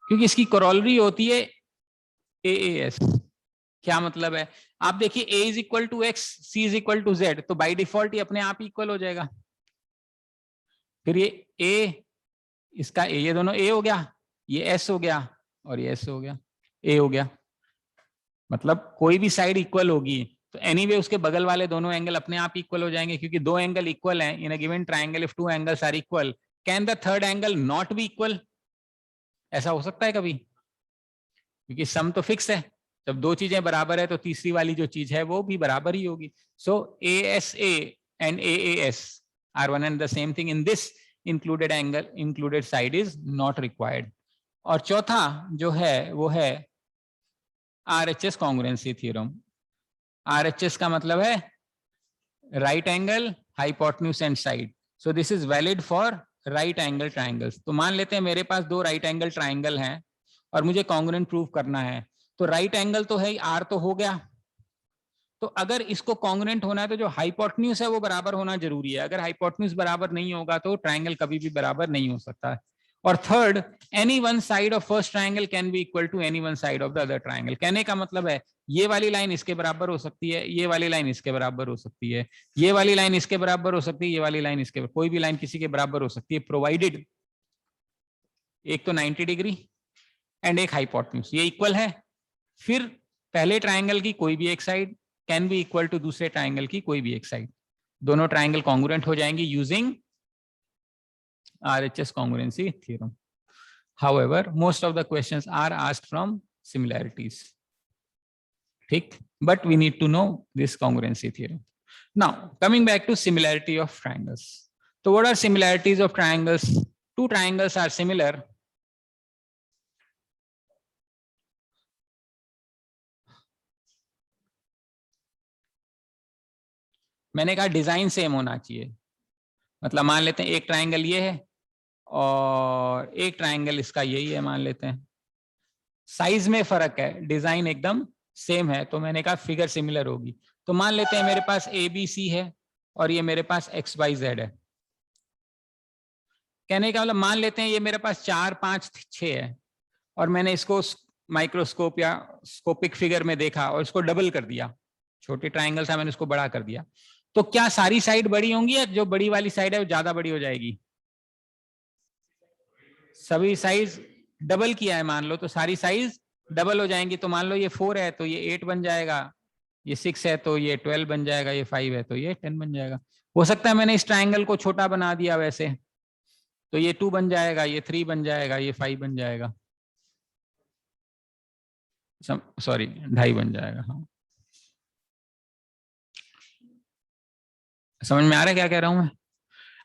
क्योंकि इसकी कोरोलरी होती है AAS। क्या मतलब है? आप देखिए A is equal to X, C is equal to Z, तो बाई डिफॉल्ट ये अपने आप इक्वल हो जाएगा। फिर ये A, इसका A, ये दोनों A हो गया, ये S हो गया, और ये S हो गया, A हो गया। मतलब कोई भी साइड इक्वल होगी तो एनीवे उसके बगल वाले दोनों एंगल अपने आप इक्वल हो जाएंगे, क्योंकि दो एंगल इक्वल हैं in a given triangle. If two angles are equal, can the third angle not be equal? ऐसा हो सकता है कभी? क्योंकि सम तो फिक्स है, जब दो चीजें बराबर है तो तीसरी वाली जो चीज है वो भी बराबर ही होगी। So ASA and AAS are one and the same thing in this included angle, included side is not required. और चौथा जो है वो है RHS कॉन्ग्रुएंसी थ्योरम। RHS का मतलब है right angle, hypotenuse and side. So this is valid for right angle triangles. तो मान लेते हैं मेरे पास दो राइट एंगल ट्राइंगल हैं और मुझे कॉन्ग्रुएंट प्रूव करना है। तो राइट एंगल तो है, R तो हो गया। तो अगर इसको कॉन्ग्रुएंट होना है तो जो हाइपोटेन्यूज है वो बराबर होना जरूरी है। अगर हाइपोटेन्यूज बराबर नहीं होगा तो ट्राइंगल कभी भी बराबर नहीं हो सकता। और third, any one side of first triangle can be equal to any one side of the other triangle. कहने का मतलब है ये वाली लाइन इसके बराबर हो सकती है, ये वाली लाइन इसके बराबर हो सकती है, ये वाली लाइन इसके बराबर हो सकती है, ये वाली लाइन इसके, कोई भी लाइन किसी के बराबर हो सकती है, प्रोवाइडेड एक तो 90 डिग्री एंड एक हाइपोटेन्यूज ये इक्वल है। फिर पहले ट्राइंगल की कोई भी एक side can be equal to दूसरे ट्राइंगल की कोई भी एक साइड, दोनों ट्राइंगल कॉन्ग्रुएंट हो जाएंगे using RHS congruency theorem. However, most of the questions are asked from similarities. ठीक, but we need to know this congruency theorem. Now, coming back to similarity of triangles. So, what are similarities of triangles? Two triangles are similar. मैंने कहा design same होना चाहिए। मतलब मान लेते हैं एक ट्राइंगल ये है और एक ट्राइंगल इसका यही है, मान लेते हैं। साइज में फर्क है, डिजाइन एकदम सेम है, तो मैंने कहा फिगर सिमिलर होगी। तो मान लेते हैं मेरे पास ABC है और ये मेरे पास XYZ है। कहने का मतलब मान लेते हैं ये मेरे पास 4, 5, 6 है और मैंने इसको माइक्रोस्कोप या स्कोपिक फिगर में देखा और इसको डबल कर दिया। छोटी ट्राइंगल था, मैंने इसको बड़ा कर दिया। तो क्या सारी साइड बड़ी होंगी या जो बड़ी वाली साइड है वो ज्यादा बड़ी हो जाएगी? सभी साइज डबल किया है मान लो, तो सारी साइज डबल हो जाएंगी। तो मान लो ये 4 है तो ये 8 बन जाएगा, ये 6 है तो ये 12 बन जाएगा, ये 5 है तो ये 10 बन जाएगा। हो सकता है मैंने इस ट्राइंगल को छोटा बना दिया वैसे, तो ये 2 बन जाएगा, ये 3 बन जाएगा, ये 5 बन जाएगा, सॉरी 2.5 बन जाएगा। हाँ, समझ में आ रहा है क्या कह रहा हूं मैं?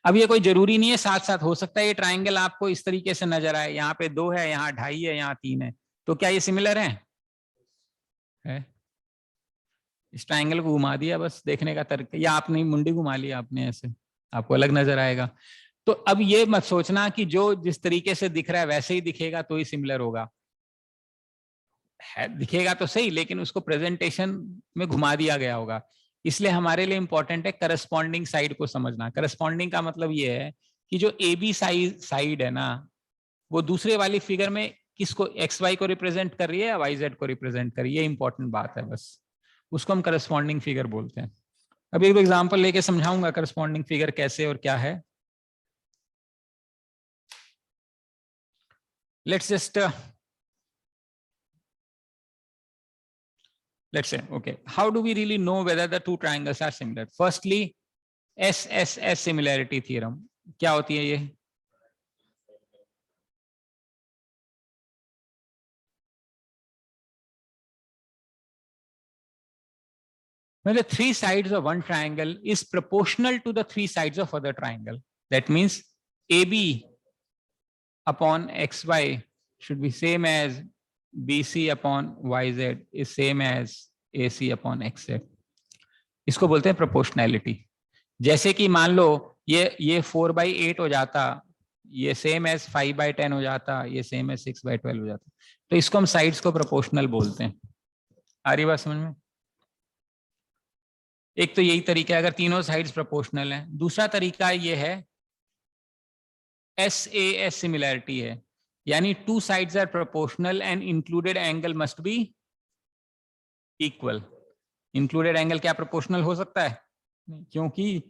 अब ये कोई जरूरी नहीं है साथ साथ, हो सकता है ये ट्राइंगल आपको इस तरीके से नजर आए, यहाँ पे 2 है, यहाँ 2.5 है, यहाँ 3 है। तो क्या ये सिमिलर है? इस ट्राइंगल को घुमा दिया बस देखने का तरीका, या आपने मुंडी घुमा लिया आपने, ऐसे आपको अलग नजर आएगा। तो अब ये मत सोचना कि जो जिस तरीके से दिख रहा है वैसे ही दिखेगा तो ही सिमिलर होगा। है दिखेगा तो सही, लेकिन उसको प्रेजेंटेशन में घुमा दिया गया होगा। इसलिए हमारे लिए इंपॉर्टेंट है करस्पॉन्डिंग साइड को समझना। करस्पॉन्डिंग का मतलब ये है कि जो AB साइड है ना, वो दूसरे वाली फिगर में किसको, XY को रिप्रेजेंट कर रही है या YZ को रिप्रेजेंट कर रही है, ये इंपॉर्टेंट बात है बस। उसको हम करस्पॉन्डिंग फिगर बोलते हैं। अभी एक एग्जांपल लेके समझाऊंगा करस्पॉन्डिंग फिगर कैसे और क्या है। Let's just let's say, okay, how do we really know whether the two triangles are similar? Firstly, SSS similarity theorem क्या होती है ये? when the three sides of one triangle is proportional to the three sides of other triangle. That means AB upon XY should be same as BC upon YZ is same as AC upon XZ. इसको बोलते हैं proportionality. जैसे कि मान लो ये 4/8 हो जाता, ये सेम एज 5/10 हो जाता, ये सेम एज 6/12 हो जाता, तो इसको हम साइड्स को प्रोपोर्शनल बोलते हैं. आ रही बात समझ में? एक तो यही तरीका है अगर तीनों साइड्स प्रोपोर्शनल हैं. दूसरा तरीका ये है SAS सिमिलैरिटी है, यानी two sides are proportional and included angle must be equal. Included angle क्या प्रोपोर्शनल हो सकता है? क्योंकि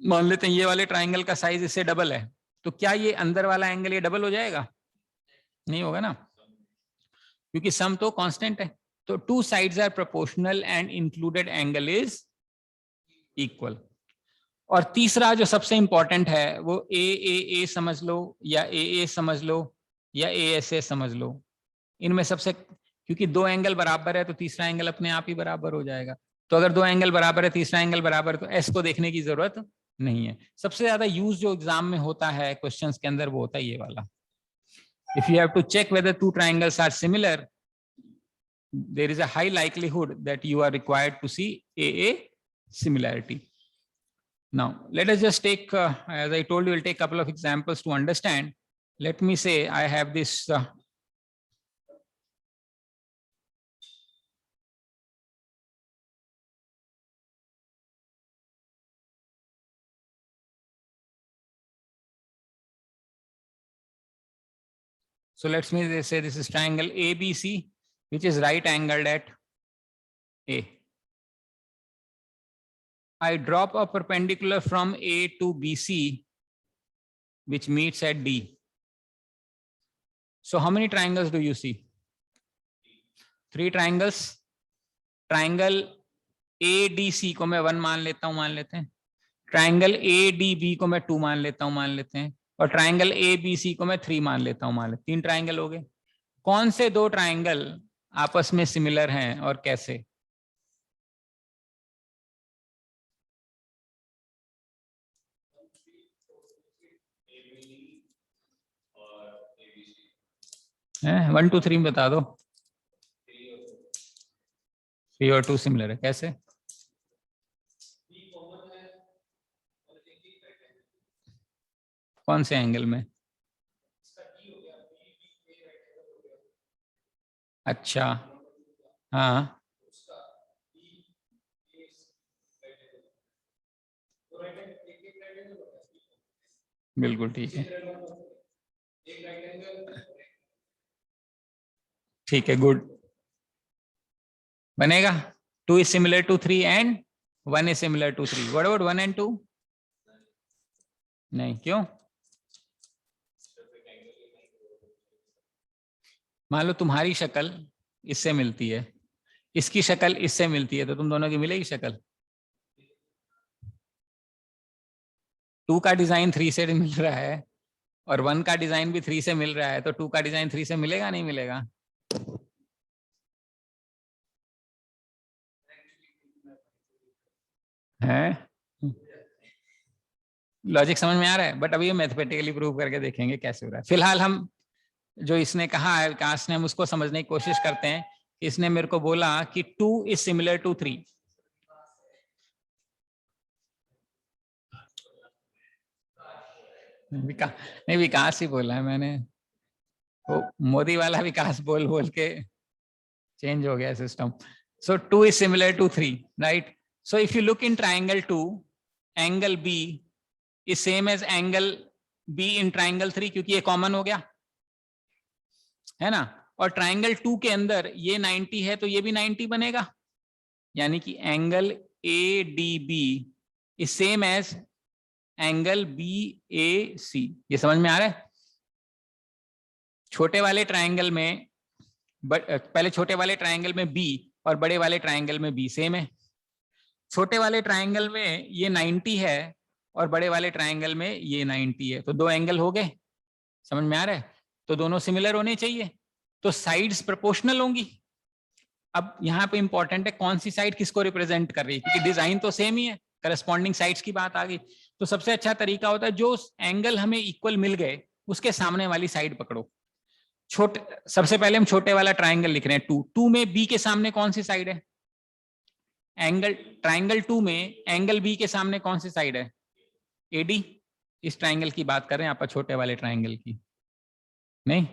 मान लेते हैं ये वाले ट्राइंगल का साइज इससे डबल है, तो क्या ये अंदर वाला एंगल ये डबल हो जाएगा? नहीं होगा ना, क्योंकि सम तो कांस्टेंट है. तो two sides are proportional and included angle is equal. और तीसरा जो सबसे इंपॉर्टेंट है वो ए समझ लो या ए समझ लो या ASA समझ लो. इनमें सबसे, क्योंकि दो एंगल बराबर है तो तीसरा एंगल अपने आप ही बराबर हो जाएगा. तो अगर दो एंगल बराबर है, तीसरा एंगल बराबर, तो एस को देखने की जरूरत नहीं है. सबसे ज्यादा यूज जो एग्जाम में होता है क्वेश्चंस के अंदर वो होता है ये वाला. If you have to check whether two triangles are similar, there is a high likelihood that you are required to see AA similarity. Now let us just take as I told you, we'll take a couple of examples to understand. Let me say I have this so let's me say this is triangle ABC which is right angled at A. I drop a perpendicular from A to BC which meets at D. So how many triangles do you see? Three triangles. Triangle ADC को मैं 1 मान लेता हूं, मान लेते हैं. Triangle ADB को मैं 2 मान लेता हूं, मान लेते हैं. और ट्राइंगल ABC को मैं 3 मान लेता हूं, मान लेते. 3 ट्राइंगल हो गए. कौन से दो ट्राइंगल आपस में सिमिलर हैं और कैसे? हैं 1 2 3 बता दो. 3 और 2 सिमिलर है, कैसे? कौन से एंगल में? अच्छा, हाँ बिल्कुल ठीक है, ठीक है, गुड. बनेगा. 2 is similar to 3 and 1 is similar to 3. What about 1 and 2? नहीं, क्यों? मान लो तुम्हारी शक्ल इससे मिलती है, इसकी शक्ल इससे मिलती है, तो तुम दोनों की मिलेगी शक्ल. 2 का डिजाइन 3 से मिल रहा है और 1 का डिजाइन भी 3 से मिल रहा है, तो 2 का डिजाइन 3 से मिलेगा नहीं मिलेगा? है लॉजिक समझ में आ रहा है? बट अभी मैथमेटिकली प्रूव करके देखेंगे कैसे हो रहा है. फिलहाल हम जो इसने कहा है विकास ने, हम उसको समझने की कोशिश करते हैं. इसने मेरे को बोला कि 2 is similar to 3. नहीं, विकास ही बोला है मैंने, वो मोदी वाला विकास बोल बोल के चेंज हो गया system. So 2 is similar to 3, right? So if you look in triangle 2, angle B is same as angle B in triangle 3, क्योंकि ये कॉमन हो गया है ना. और ट्राइंगल 2 के अंदर ये 90 है तो ये भी 90 बनेगा, यानी कि angle ADB is same as angle BAC. ये समझ में आ रहा है? छोटे वाले ट्राइंगल में पहले छोटे वाले ट्राइंगल में B और बड़े वाले ट्राइंगल में B सेम है. छोटे वाले ट्राइंगल में ये 90 है और बड़े वाले ट्राइंगल में ये 90 है, तो दो एंगल हो गए. समझ में आ रहा है? तो दोनों सिमिलर होने चाहिए, तो साइड्स प्रोपोर्शनल होंगी. अब यहाँ पे इंपॉर्टेंट है कौन सी साइड किसको रिप्रेजेंट कर रही है, क्योंकि डिजाइन तो सेम ही है, करस्पॉन्डिंग साइड्स की बात आ गई। तो सबसे अच्छा तरीका होता है जो एंगल हमें इक्वल मिल गए उसके सामने वाली साइड पकड़ो। छोटे, सबसे पहले हम छोटे वाला ट्राइंगल लिख रहे हैं 2, 2 में बी के सामने कौन सी साइड है? एंगल ट्राइंगल 2 में एंगल बी के सामने कौन सी साइड है? एडी। इस ट्राइंगल की बात कर रहे हैं आप, छोटे वाले ट्राइंगल की नहीं।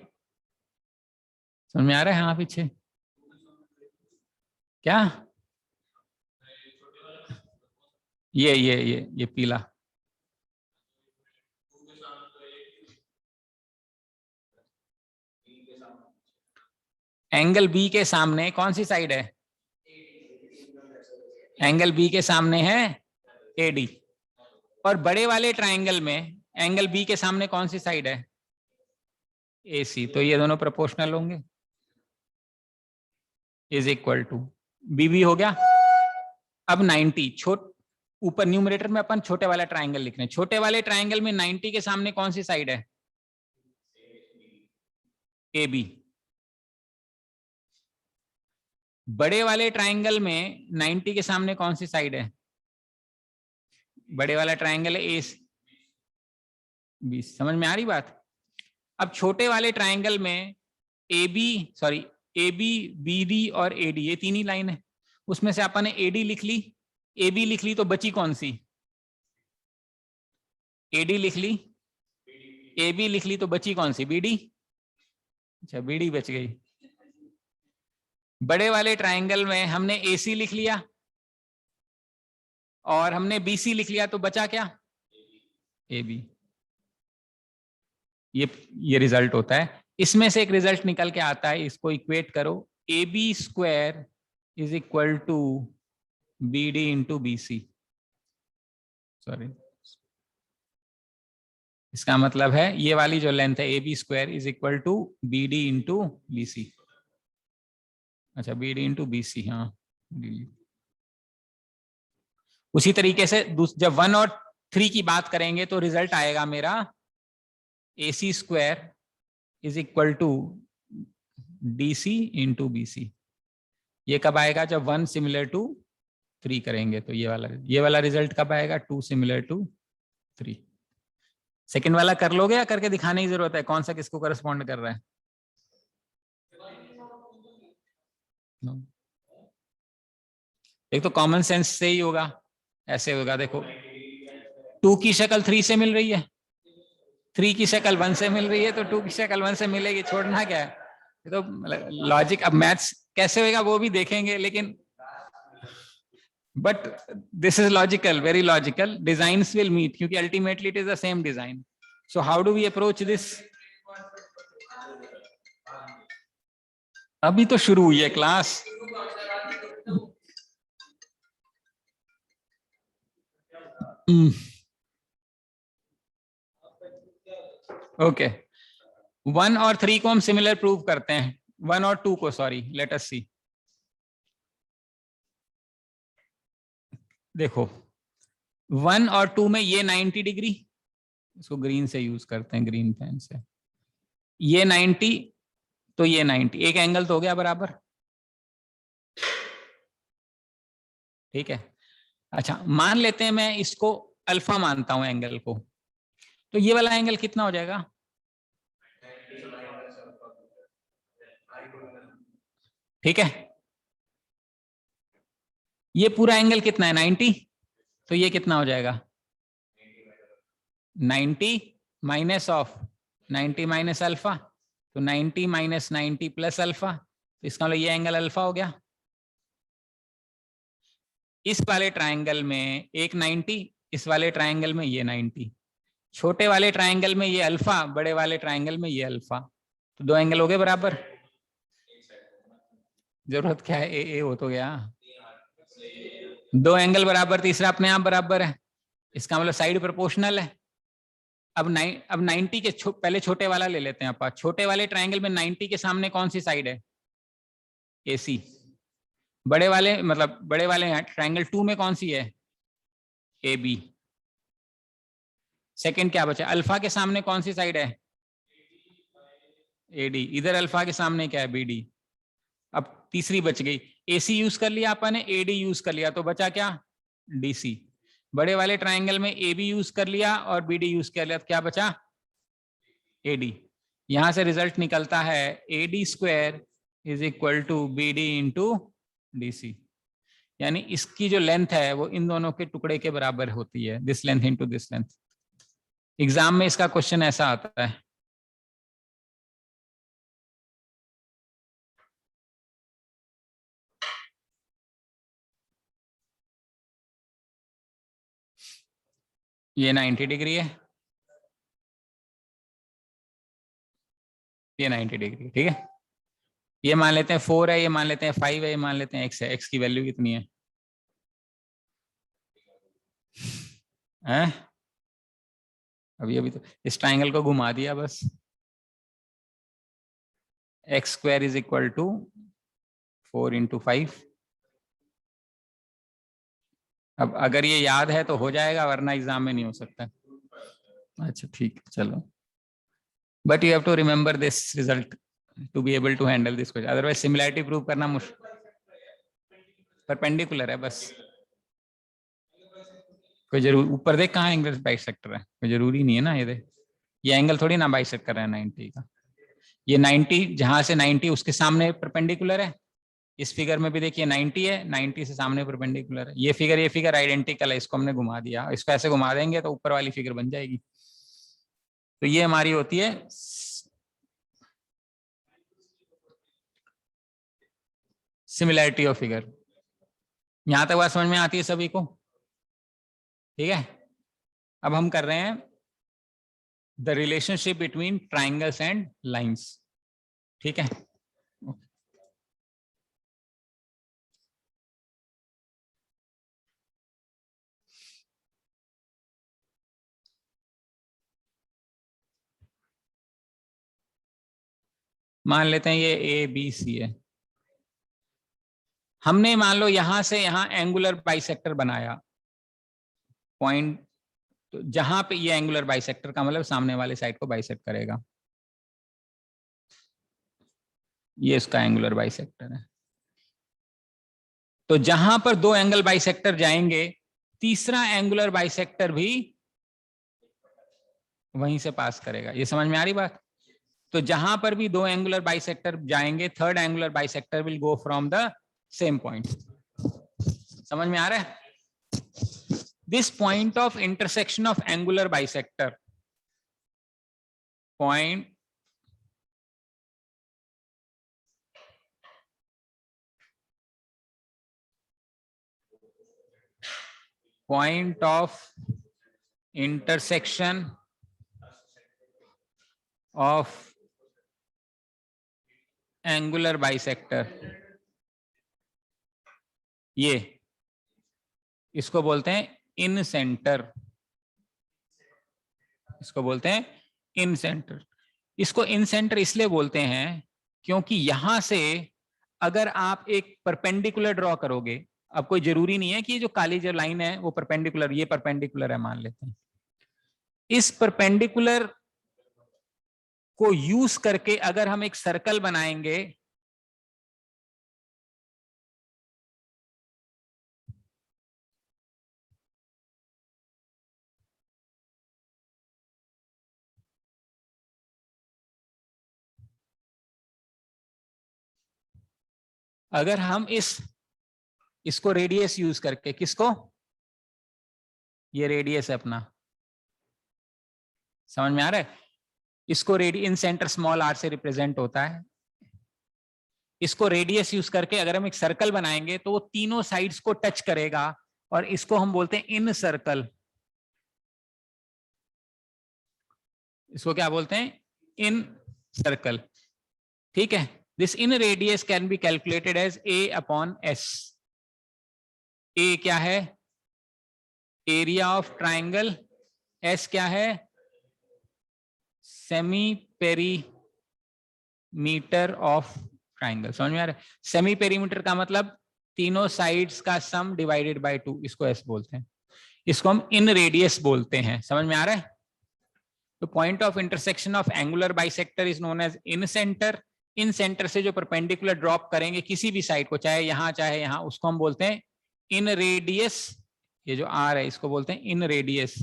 समझ में आ रहा है? हाँ पीछे क्या? ये पीला। एंगल बी के सामने कौन सी साइड है? एंगल बी के सामने है एडी। और बड़े वाले ट्राइंगल में एंगल बी के सामने कौन सी साइड है? एसी। तो ये दोनों प्रोपोर्शनल होंगे, इज इक्वल टू बीबी हो गया। अब 90 ऊपर न्यूमरेटर में अपन छोटे वाला ट्राइंगल लिख रहे हैं। छोटे वाले ट्राइंगल में 90 के सामने कौन सी साइड है? A B. बड़े वाले ट्राइंगल में 90 के सामने कौन सी साइड है? बड़े वाला ट्राइंगल है ए बी। समझ में आ रही बात? अब छोटे वाले ट्राइंगल में ए बी बी डी और ए डी, ये तीन ही लाइन है। उसमें से अपन ने ए डी लिख ली, ए बी लिख ली, तो बची कौन सी? ए डी लिख ली, ए बी लिख ली, तो बची कौन सी? B D. अच्छा, बी डी बच गई। बड़े वाले ट्राइंगल में हमने ए सी लिख लिया और हमने बी सी लिख लिया, तो बचा क्या? A B. ये रिजल्ट होता है। इसमें से एक रिजल्ट निकल के आता है, इसको इक्वेट करो, A B square is equal to B D into B C. Sorry, इसका मतलब है ये वाली जो लेंथ है A B square is equal to B D into B C. अच्छा, B D into B C, हाँ। उसी तरीके से जब 1 और 3 की बात करेंगे तो रिजल्ट आएगा मेरा A C square is equal to D C into B C. ये कब आएगा? जब 1 सिमिलर टू 3 करेंगे, तो ये वाला रिजल्ट कब आएगा? 2 सिमिलर टू 3। सेकेंड वाला कर लोगे या करके दिखाने की जरूरत है कौन सा किसको करस्पॉन्ड कर रहा है? एक तो कॉमन सेंस से ही होगा, ऐसे होगा। देखो, 2 की शक्ल 3 से मिल रही है, 3 की शक्ल 1 से मिल रही है, तो 2 की शक्ल 1 से मिलेगी, छोड़ना क्या है? ये तो लॉजिक। अब मैथ्स कैसे होगा वो भी देखेंगे, लेकिन but this is logical, very logical. Designs will meet, क्योंकि ultimately it is the same design. So how do we approach this? अभी तो शुरू हुई है क्लास। ओके, 1 और 3 को हम सिमिलर प्रूव करते हैं, 1 और 2 को, सॉरी, लेट अस सी। देखो, 1 और 2 में ये 90 डिग्री, इसको ग्रीन से यूज करते हैं, ग्रीन पेन से। ये 90, तो ये 90, एक एंगल तो हो गया बराबर, ठीक है। अच्छा, मान लेते हैं मैं इसको अल्फा मानता हूं एंगल को, तो ये वाला एंगल कितना हो जाएगा? ठीक है, ये पूरा एंगल कितना है? 90, तो ये कितना हो जाएगा? 90 माइनस ऑफ 90 माइनस अल्फा, तो 90 माइनस 90 प्लस अल्फा, तो इसका मतलब ये एंगल अल्फा हो गया। इस वाले ट्राइंगल में एक 90, इस वाले ट्राइंगल में ये 90, छोटे वाले ट्राइंगल में ये अल्फा, बड़े वाले ट्राइंगल में ये अल्फा, तो 2 एंगल हो गए बराबर। जरूरत क्या है? ए हो तो गया, 2 एंगल बराबर, तीसरा अपने आप बराबर है, इसका मतलब साइड प्रोपोर्शनल है। अब 90 के पहले छोटे वाला ले लेते हैं आप। छोटे वाले ट्राइंगल में 90 के सामने कौन सी साइड है? एसी। बड़े वाले ट्राइंगल 2 में कौन सी है? A B. सेकंड क्या बचा? अल्फा के सामने कौन सी साइड है? एडी। इधर अल्फा के सामने क्या है? B D. अब तीसरी बच गई, AC यूज कर लिया अपन ने, AD यूज कर लिया, तो बचा क्या, DC। बड़े वाले ट्राइंगल में AB यूज कर लिया और BD यूज कर लिया, तो क्या बचा, AD। यहां से रिजल्ट निकलता है AD square is equal to BD into DC, यानी इसकी जो लेंथ है वो इन दोनों के टुकड़े के बराबर होती है, this length into this length. Exam में इसका क्वेश्चन ऐसा आता है। ये 90 डिग्री है, ये 90 डिग्री, ठीक है। ये मान लेते हैं 4 है, ये मान लेते हैं 5 है, ये मान लेते हैं x है। x की वैल्यू कितनी है, हैं? अभी तो इस ट्राइंगल को घुमा दिया बस। X square is equal to 4 into 5। अब अगर ये याद है तो हो जाएगा, वरना एग्जाम में नहीं हो सकता। अच्छा ठीक है, चलो, but you have to remember this result to be able to handle this question, otherwise similarity prove करना मुश्किल। परपेंडिकुलर है बस, कोई जरूर ऊपर देख कहाँ एंगल बाइसेक्टर है, कोई जरूरी नहीं है ना। ये देख, ये एंगल थोड़ी ना बाइसेक्ट कर रहा है 90 का। ये 90 जहां से 90 उसके सामने परपेंडिकुलर है। इस फिगर में भी देखिए 90 है, 90 से सामने परपेंडिकुलर है। ये फिगर आइडेंटिकल है, इसको हमने घुमा दिया, इसको ऐसे घुमा देंगे तो ऊपर वाली फिगर बन जाएगी। तो ये हमारी होती है सिमिलैरिटी ऑफ फिगर। यहां तक बात समझ में आती है सभी को, ठीक है। अब हम कर रहे हैं the relationship between triangles and lines, ठीक है। मान लेते हैं ये ABC है। हमने मान लो यहां से यहां एंगुलर बाइसेक्टर बनाया पॉइंट, तो जहां पे ये एंगुलर बाइसेक्टर का मतलब सामने वाले साइड को बाइसेक्ट करेगा, ये इसका एंगुलर बाइसेक्टर है। तो जहां पर दो एंगल बाइसेक्टर जाएंगे, तीसरा एंगुलर बाइसेक्टर भी वहीं से पास करेगा। ये समझ में आ रही बात? तो जहां पर भी दो एंगुलर बाइसेक्टर जाएंगे, third angular bisector will go from the same point. समझ में आ रहा है? This point of intersection of angular bisector, point of intersection of angular bisector, ये इसको बोलते हैं इन सेंटर, इसको बोलते हैं इन सेंटर। इसको इन सेंटर इसलिए बोलते हैं क्योंकि यहां से अगर आप एक परपेंडिकुलर ड्रॉ करोगे, अब कोई जरूरी नहीं है कि ये जो काली जो लाइन है वो परपेंडिकुलर, ये परपेंडिकुलर है मान लेते हैं। इस परपेंडिकुलर को यूज करके अगर हम एक सर्कल बनाएंगे, अगर हम इसको रेडियस यूज करके, किसको, ये रेडियस है अपना, समझ में आ रहा है? इसको इन सेंटर स्मॉल r से रिप्रेजेंट होता है। इसको रेडियस यूज करके अगर हम एक सर्कल बनाएंगे तो वो तीनों साइड्स को टच करेगा, और इसको हम बोलते हैं इन सर्कल। इसको क्या बोलते हैं? इन सर्कल, ठीक है। This inradius can be calculated as A/S। A क्या है? Area of triangle. S क्या है? Semi perimeter of triangle. समझ में आ रहा है? सेमी पेरीमीटर का मतलब तीनों साइड्स का सम डिवाइडेड बाय 2, इसको S बोलते हैं। इसको हम इन रेडियस बोलते हैं। समझ में आ रहा है? तो point of intersection of angular bisector is known as incentre. Incentre से जो परपेंडिकुलर ड्रॉप करेंगे किसी भी साइड को, चाहे यहां चाहे यहां, उसको हम बोलते हैं इन रेडियस। ये जो आर है इसको बोलते हैं इन रेडियस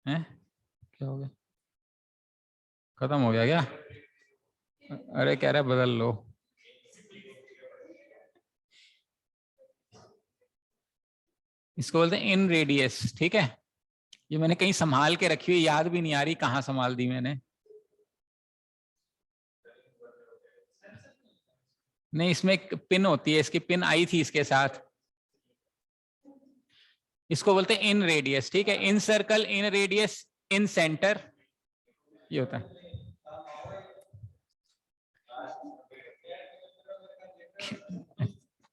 है। क्या हो गया, खत्म हो गया क्या? अरे कह रहा बदल लो। इसको बोलते हैं इन रेडियस, ठीक है। ये मैंने कहीं संभाल के रखी हुई, याद भी नहीं आ रही कहाँ संभाल दी मैंने। नहीं, इसमें एक पिन होती है, इसकी पिन आई थी इसके साथ। इसको बोलते हैं इन रेडियस, ठीक है। In circle, in radius, in center, ये होता है।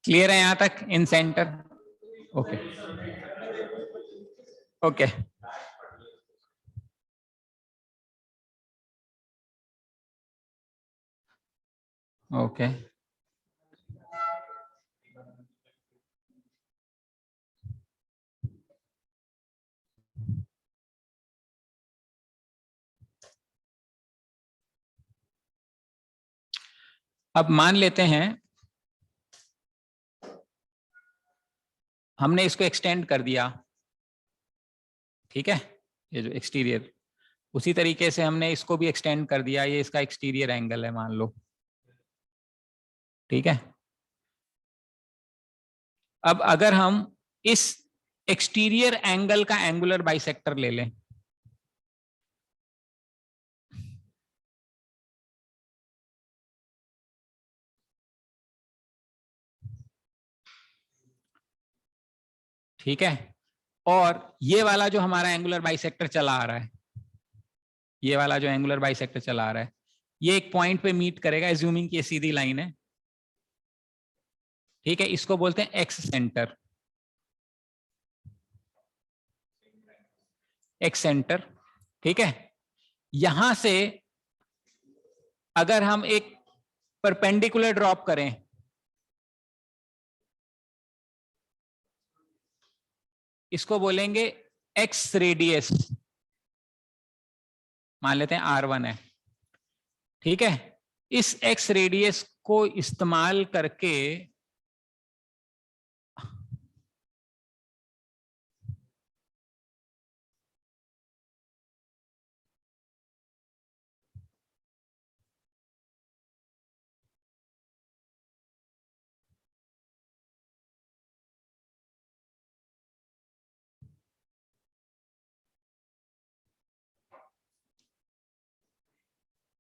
क्लियर है यहां तक? In center, okay okay. Okay अब मान लेते हैं हमने इसको एक्सटेंड कर दिया, ठीक है। ये जो एक्सटीरियर, उसी तरीके से हमने इसको भी एक्सटेंड कर दिया, ये इसका एक्सटीरियर एंगल है मान लो, ठीक है। अब अगर हम इस एक्सटीरियर एंगल का एंगुलर बाइसेक्टर ले लें, ठीक है, और ये वाला जो हमारा एंगुलर बाइसेक्टर चला आ रहा है, ये वाला जो एंगुलर बाइसेक्टर चला आ रहा है, ये एक पॉइंट पे मीट करेगा, एज्यूमिंग कि ये सीधी लाइन है, ठीक है। इसको बोलते हैं एक्स सेंटर, एक्स सेंटर, ठीक है। यहां से अगर हम एक परपेंडिकुलर ड्रॉप करें, इसको बोलेंगे एक्स रेडियस, मान लेते हैं R1 है, ठीक है। इस एक्स रेडियस को इस्तेमाल करके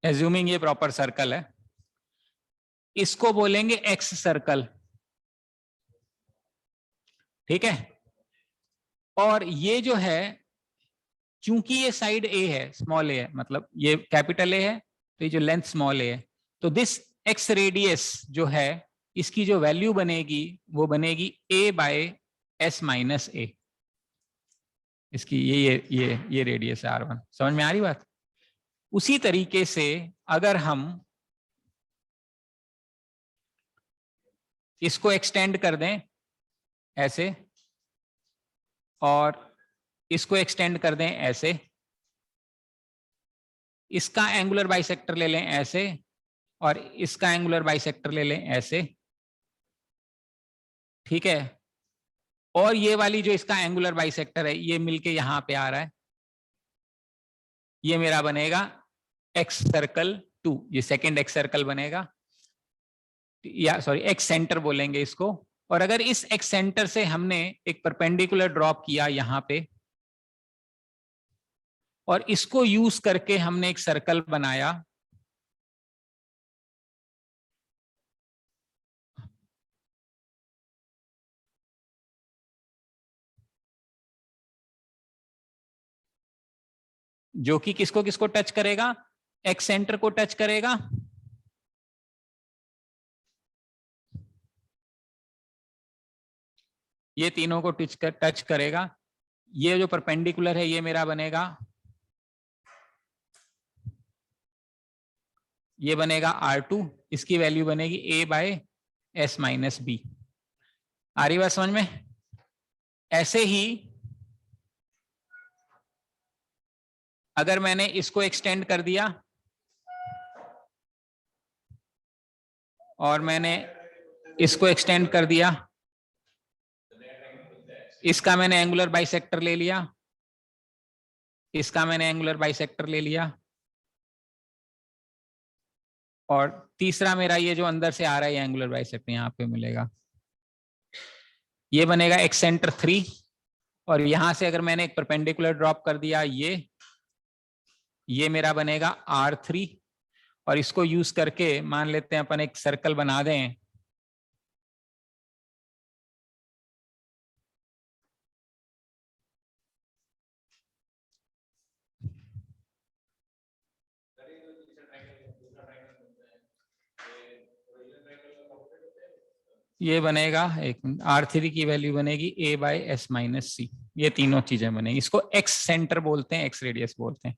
एज्यूमिंग ये प्रॉपर सर्कल है, इसको बोलेंगे एक्स सर्कल, ठीक है। और ये जो है, चूंकि ये साइड ए है, स्मॉल ए है, मतलब ये कैपिटल ए है, तो ये जो लेंथ स्मॉल ए है, तो दिस एक्स रेडियस जो है, इसकी जो वैल्यू बनेगी वो बनेगी ए बाय एस माइनस ए। इसकी ये रेडियस है R1। समझ में आ रही बात? उसी तरीके से अगर हम इसको एक्सटेंड कर दें ऐसे, और इसको एक्सटेंड कर दें ऐसे, इसका एंगुलर बाइसेक्टर ले लें ऐसे, और इसका एंगुलर बाइसेक्टर ले लें ऐसे, ठीक है। और ये वाली जो इसका एंगुलर बाइसेक्टर है, ये मिलके यहां पे आ रहा है, ये मेरा बनेगा एक्स सर्कल 2, ये सेकेंड एक्स सर्कल बनेगा, या सॉरी एक्स सेंटर बोलेंगे इसको। और अगर इस एक्स सेंटर से हमने एक परपेंडिकुलर ड्रॉप किया यहां पे, और इसको यूज करके हमने एक सर्कल बनाया, जो कि किसको किसको टच करेगा, एक्स सेंटर को टच करेगा, ये तीनों को टच करेगा। ये जो परपेंडिकुलर है ये मेरा बनेगा, ये बनेगा R2, इसकी वैल्यू बनेगी ए बाय एस माइनस बी। आ रही बात समझ में? ऐसे ही अगर मैंने इसको एक्सटेंड कर दिया और मैंने इसको एक्सटेंड कर दिया, इसका मैंने एंगुलर बाइसेक्टर ले लिया, इसका मैंने एंगुलर बाइसेक्टर ले लिया, और तीसरा मेरा ये जो अंदर से आ रहा है एंगुलर बाइसेक्टर यहाँ पे मिलेगा, ये बनेगा एक्स सेंटर 3। और यहां से अगर मैंने एक परपेंडिकुलर ड्रॉप कर दिया, ये मेरा बनेगा R3। और इसको यूज करके मान लेते हैं अपन एक सर्कल बना दें, ये बनेगा, एक मिनट, R3 की वैल्यू बनेगी A/S-C। ये तीनों चीजें बनेगी, इसको एक्स सेंटर बोलते हैं, एक्स रेडियस बोलते हैं।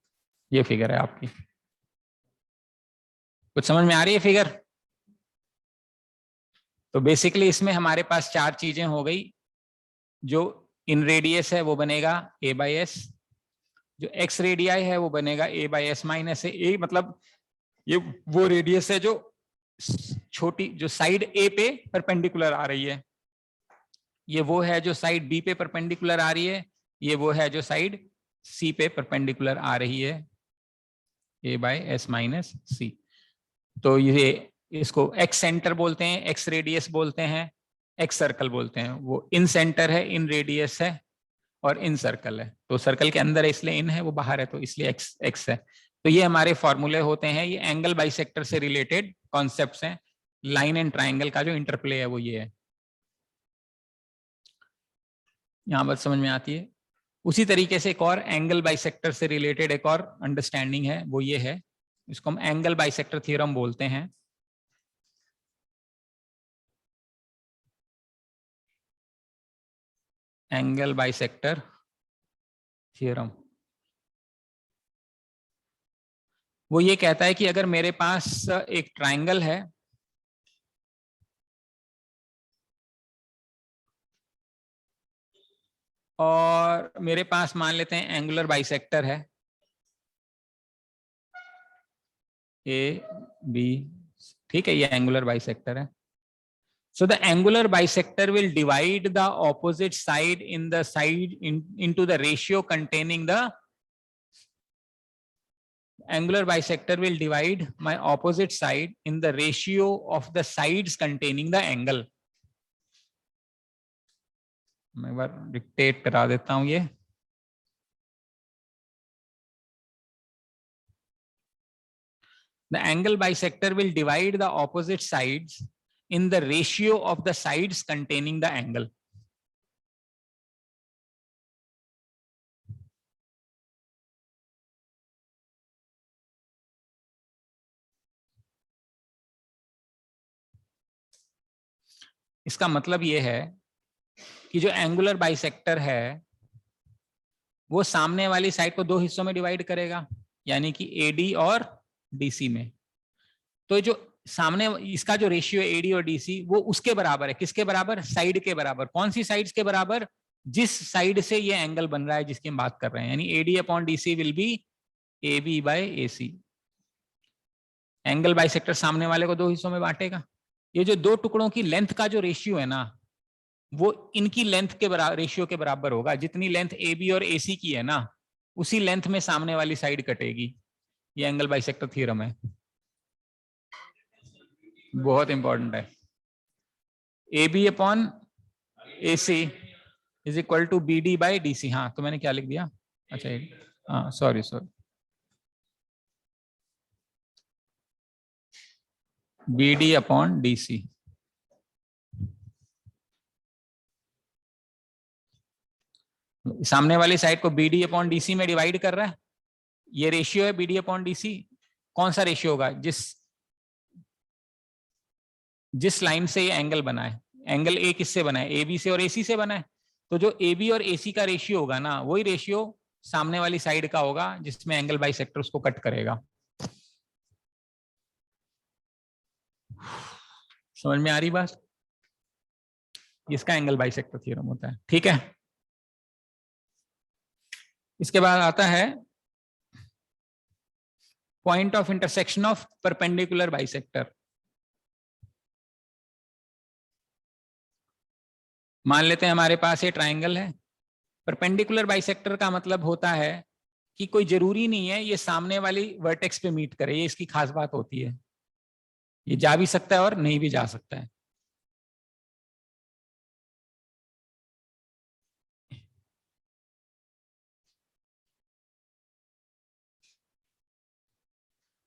ये फिगर है आपकी, कुछ समझ में आ रही है फिगर? तो बेसिकली इसमें हमारे पास चार चीजें हो गई। जो इन रेडियस है वो बनेगा A/S, जो एक्स रेडियाई है वो बनेगा A/S-A। ए मतलब ये वो रेडियस है जो छोटी, जो साइड ए पे परपेंडिकुलर आ रही है, ये वो है जो साइड बी पे परपेंडिकुलर आ रही है, ये वो है जो साइड सी पे परपेंडिकुलर आ रही है, A/S-C। तो ये इसको एक्स सेंटर बोलते हैं, एक्स रेडियस बोलते हैं, एक्स सर्कल बोलते हैं। वो इन सेंटर है, इन रेडियस है, और इन सर्कल है। तो सर्कल के अंदर है इसलिए इन है, वो बाहर है तो इसलिए एक्स एक्स है। तो ये हमारे फॉर्मूले होते हैं, ये एंगल बाइसेक्टर से रिलेटेड कॉन्सेप्ट्स हैं। लाइन एंड ट्राइंगल का जो इंटरप्ले है वो ये है। यहां बात समझ में आती है? उसी तरीके से एक और एंगल बाइसेक्टर से रिलेटेड एक और अंडरस्टैंडिंग है, वो ये है, इसको हम एंगल बाइसेक्टर थ्योरम बोलते हैं। एंगल बाइसेक्टर थ्योरम वो ये कहता है कि अगर मेरे पास एक ट्राइंगल है और मेरे पास मान लेते हैं एंगुलर बाइसेक्टर है ए बी, ठीक है, ये एंगुलर बाइसेक्टर है। So the angular bisector will divide the opposite side in the side into the ratio containing the angular bisector will divide my opposite side in the ratio of the sides containing the angle. मैं एक बार dictate करा देता हूं ये। The angle bisector will divide the opposite sides in the ratio of the sides containing the angle. इसका मतलब ये है कि जो एंगुलर बाइसेक्टर है वो सामने वाली साइड को दो हिस्सों में डिवाइड करेगा, यानी कि AD और DC में। तो जो सामने इसका जो रेशियो है AD और DC वो उसके बराबर है, किसके बराबर? साइड के बराबर। कौन सी साइड्स के बराबर? जिस साइड से ये एंगल बन रहा है जिसकी हम बात कर रहे हैं, यानी AD/DC will be AB/AC। Angle bisector सामने वाले को दो हिस्सों में बांटेगा। ये जो दो टुकड़ों की लेंथ का जो रेशियो है ना, वो इनकी लेंथ के बराबर, रेशियो के बराबर होगा। जितनी लेंथ AB और AC की है ना, उसी लेंथ में सामने वाली साइड कटेगी। ये एंगल बाइसेक्टर थ्योरम है, बहुत इंपॉर्टेंट है। AB/AC is equal to BD/DC। हाँ, तो मैंने क्या लिख दिया? अच्छा, हाँ, सॉरी BD/DC। सामने वाली साइड को BD/DC में डिवाइड कर रहा है, ये रेशियो है BD/DC। कौन सा रेशियो होगा? जिस लाइन से ये एंगल बना है। एंगल A किससे बना है? AB से और AC से बना है। तो जो AB और AC का रेशियो होगा ना, वही रेशियो सामने वाली साइड का होगा जिसमें एंगल बाइसेक्टर उसको कट करेगा। समझ में आ रही बात? इसका एंगल बाइसेक्टर थ्योरम होता है, ठीक है। इसके बाद आता है point of intersection of perpendicular bisector. मान लेते हैं हमारे पास ये ट्राइंगल है, परपेंडिकुलर बाइसेक्टर का मतलब होता है कि कोई जरूरी नहीं है ये सामने वाली वर्टेक्स पे मीट करे, ये इसकी खास बात होती है, ये जा भी सकता है और नहीं भी जा सकता है।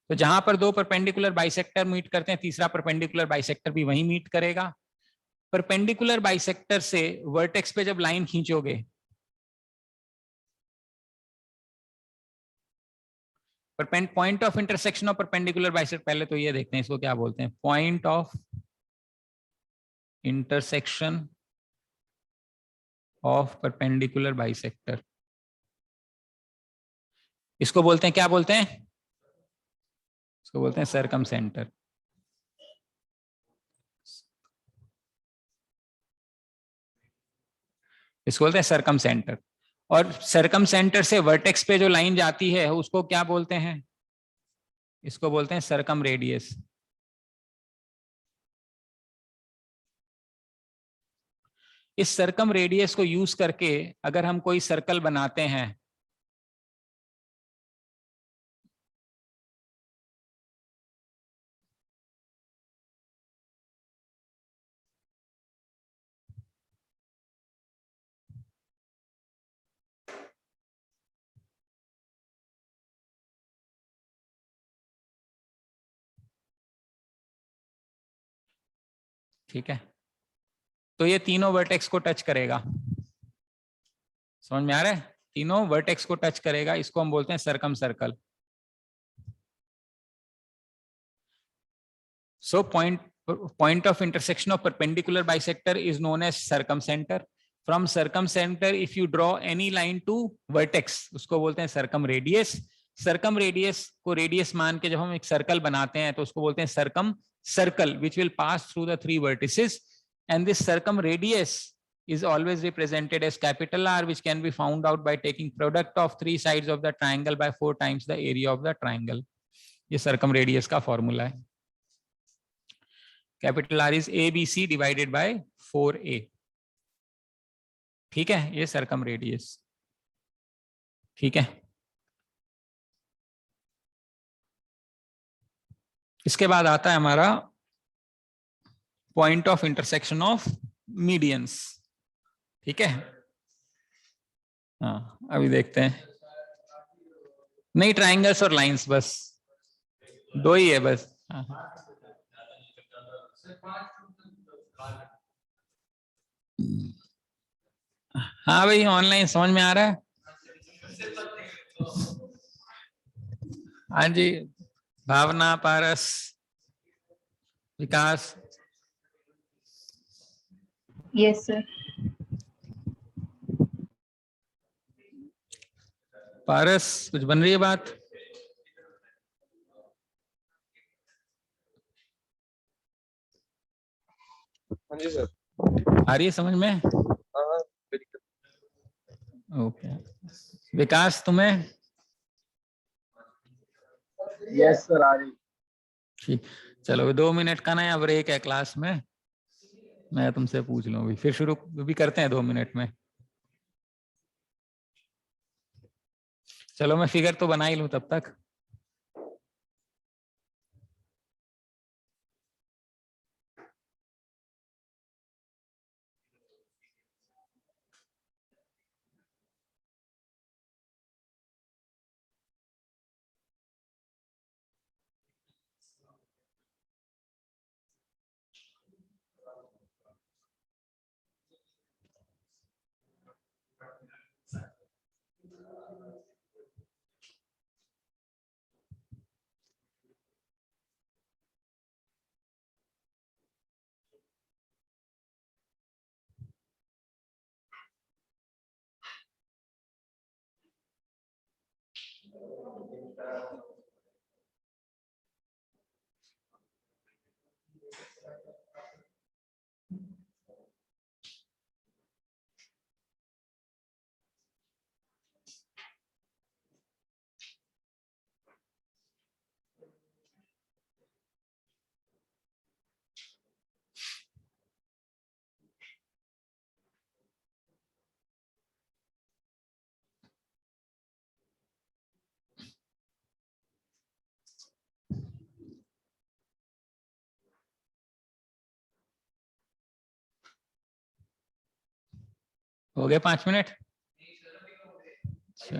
तो जहां पर दो परपेंडिकुलर बाइसेक्टर मीट करते हैं, तीसरा परपेंडिकुलर बाइसेक्टर भी वहीं मीट करेगा। परपेंडिकुलर बाइसेक्टर से वर्टेक्स पे जब लाइन खींचोगे, point of intersection of perpendicular bisector, पहले तो ये देखते हैं इसको क्या बोलते हैं, point of intersection of perpendicular bisector, इसको बोलते हैं, क्या बोलते हैं, इसको बोलते हैं सरकम सेंटर। इसको बोलते हैं सरकम सेंटर। और सरकम सेंटर से वर्टेक्स पे जो लाइन जाती है उसको क्या बोलते हैं, इसको बोलते हैं सरकम रेडियस। इस सरकम रेडियस को यूज करके अगर हम कोई सर्कल बनाते हैं, ठीक है, तो ये तीनों वर्टेक्स को टच करेगा, समझ में आ रहा है, तीनों वर्टेक्स को टच करेगा, इसको हम बोलते हैं circum circle. So point of intersection of perpendicular bisector is known as circumcenter. From circumcenter if you draw any line to vertex, उसको बोलते हैं circum radius। circum radius को radius मान के जब हम एक सर्कल बनाते हैं तो उसको बोलते हैं circum circle which will pass through the three vertices, and this circum radius is always represented as capital R, which can be found out by taking product of three sides of the triangle by 4 times the area of the triangle। ये circum radius का formula है। Capital R is A B C divided by 4a। ठीक है, ये सरकम radius. ठीक है, इसके बाद आता है हमारा point of intersection of medians. ठीक है, हाँ अभी देखते हैं, नहीं ट्राइंगल्स और लाइंस बस दो ही है बस। हाँ हाँ भाई ऑनलाइन समझ में आ रहा है। हाँ जी, भावना, पारस, विकास। Yes sir. पारस कुछ बन रही है बात? हाँ जी सर। आ रही है समझ में? हाँ ओके, विकास तुम्हें? यस सर आ रही। ठीक, चलो 2 मिनट का ना यहाँ ब्रेक है क्लास में, मैं तुमसे पूछ लूँ अभी, फिर शुरू भी करते हैं 2 मिनट में। चलो मैं फिगर तो बना ही लूँ तब तक। हो गए 5 मिनट? अच्छा।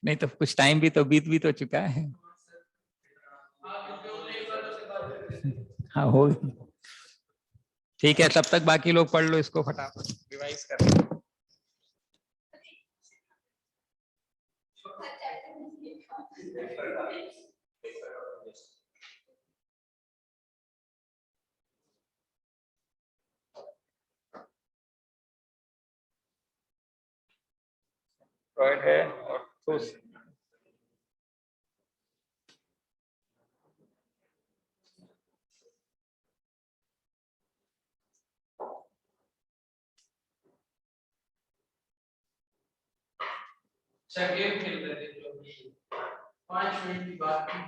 नहीं तो कुछ टाइम भी तो बीत भी तो चुका है। हाँ हो गई। ठीक है, तब तक बाकी लोग पढ़ लो इसको फटाफट, रिवाइज कर लो। फ्रॉइड है और गेम खेल रहे थे जो 5 मिनट की बात थी।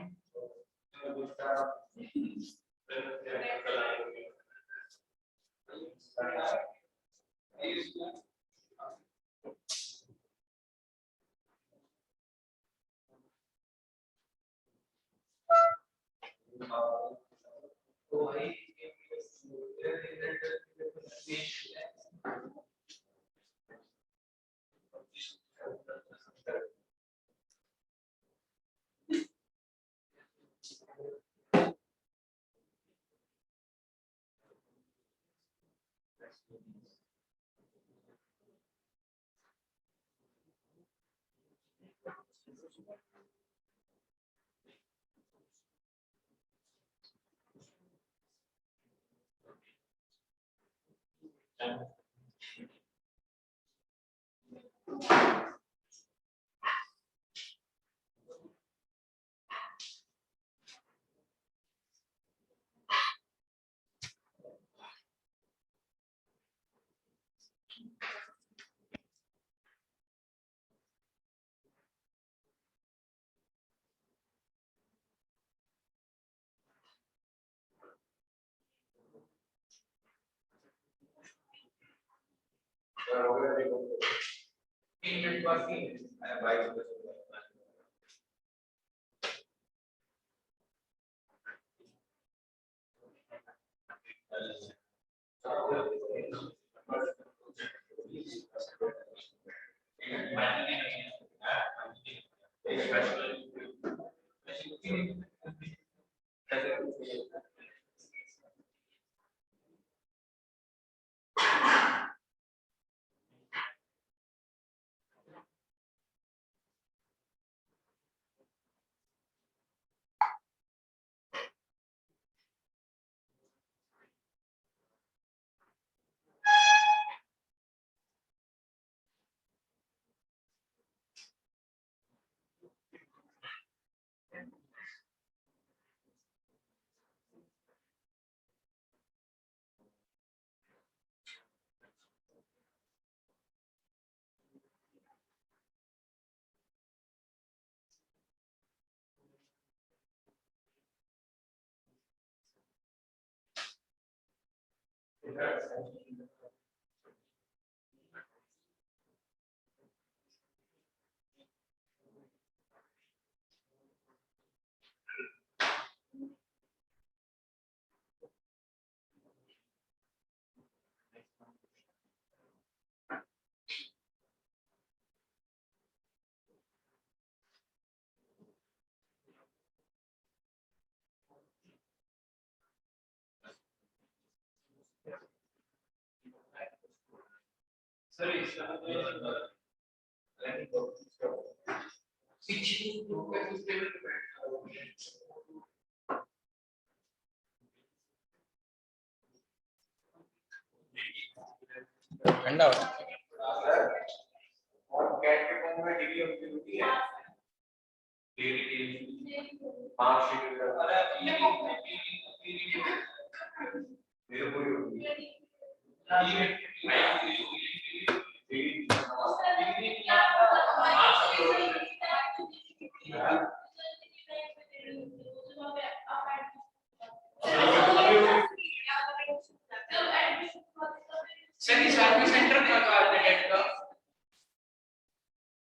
ठंडा हो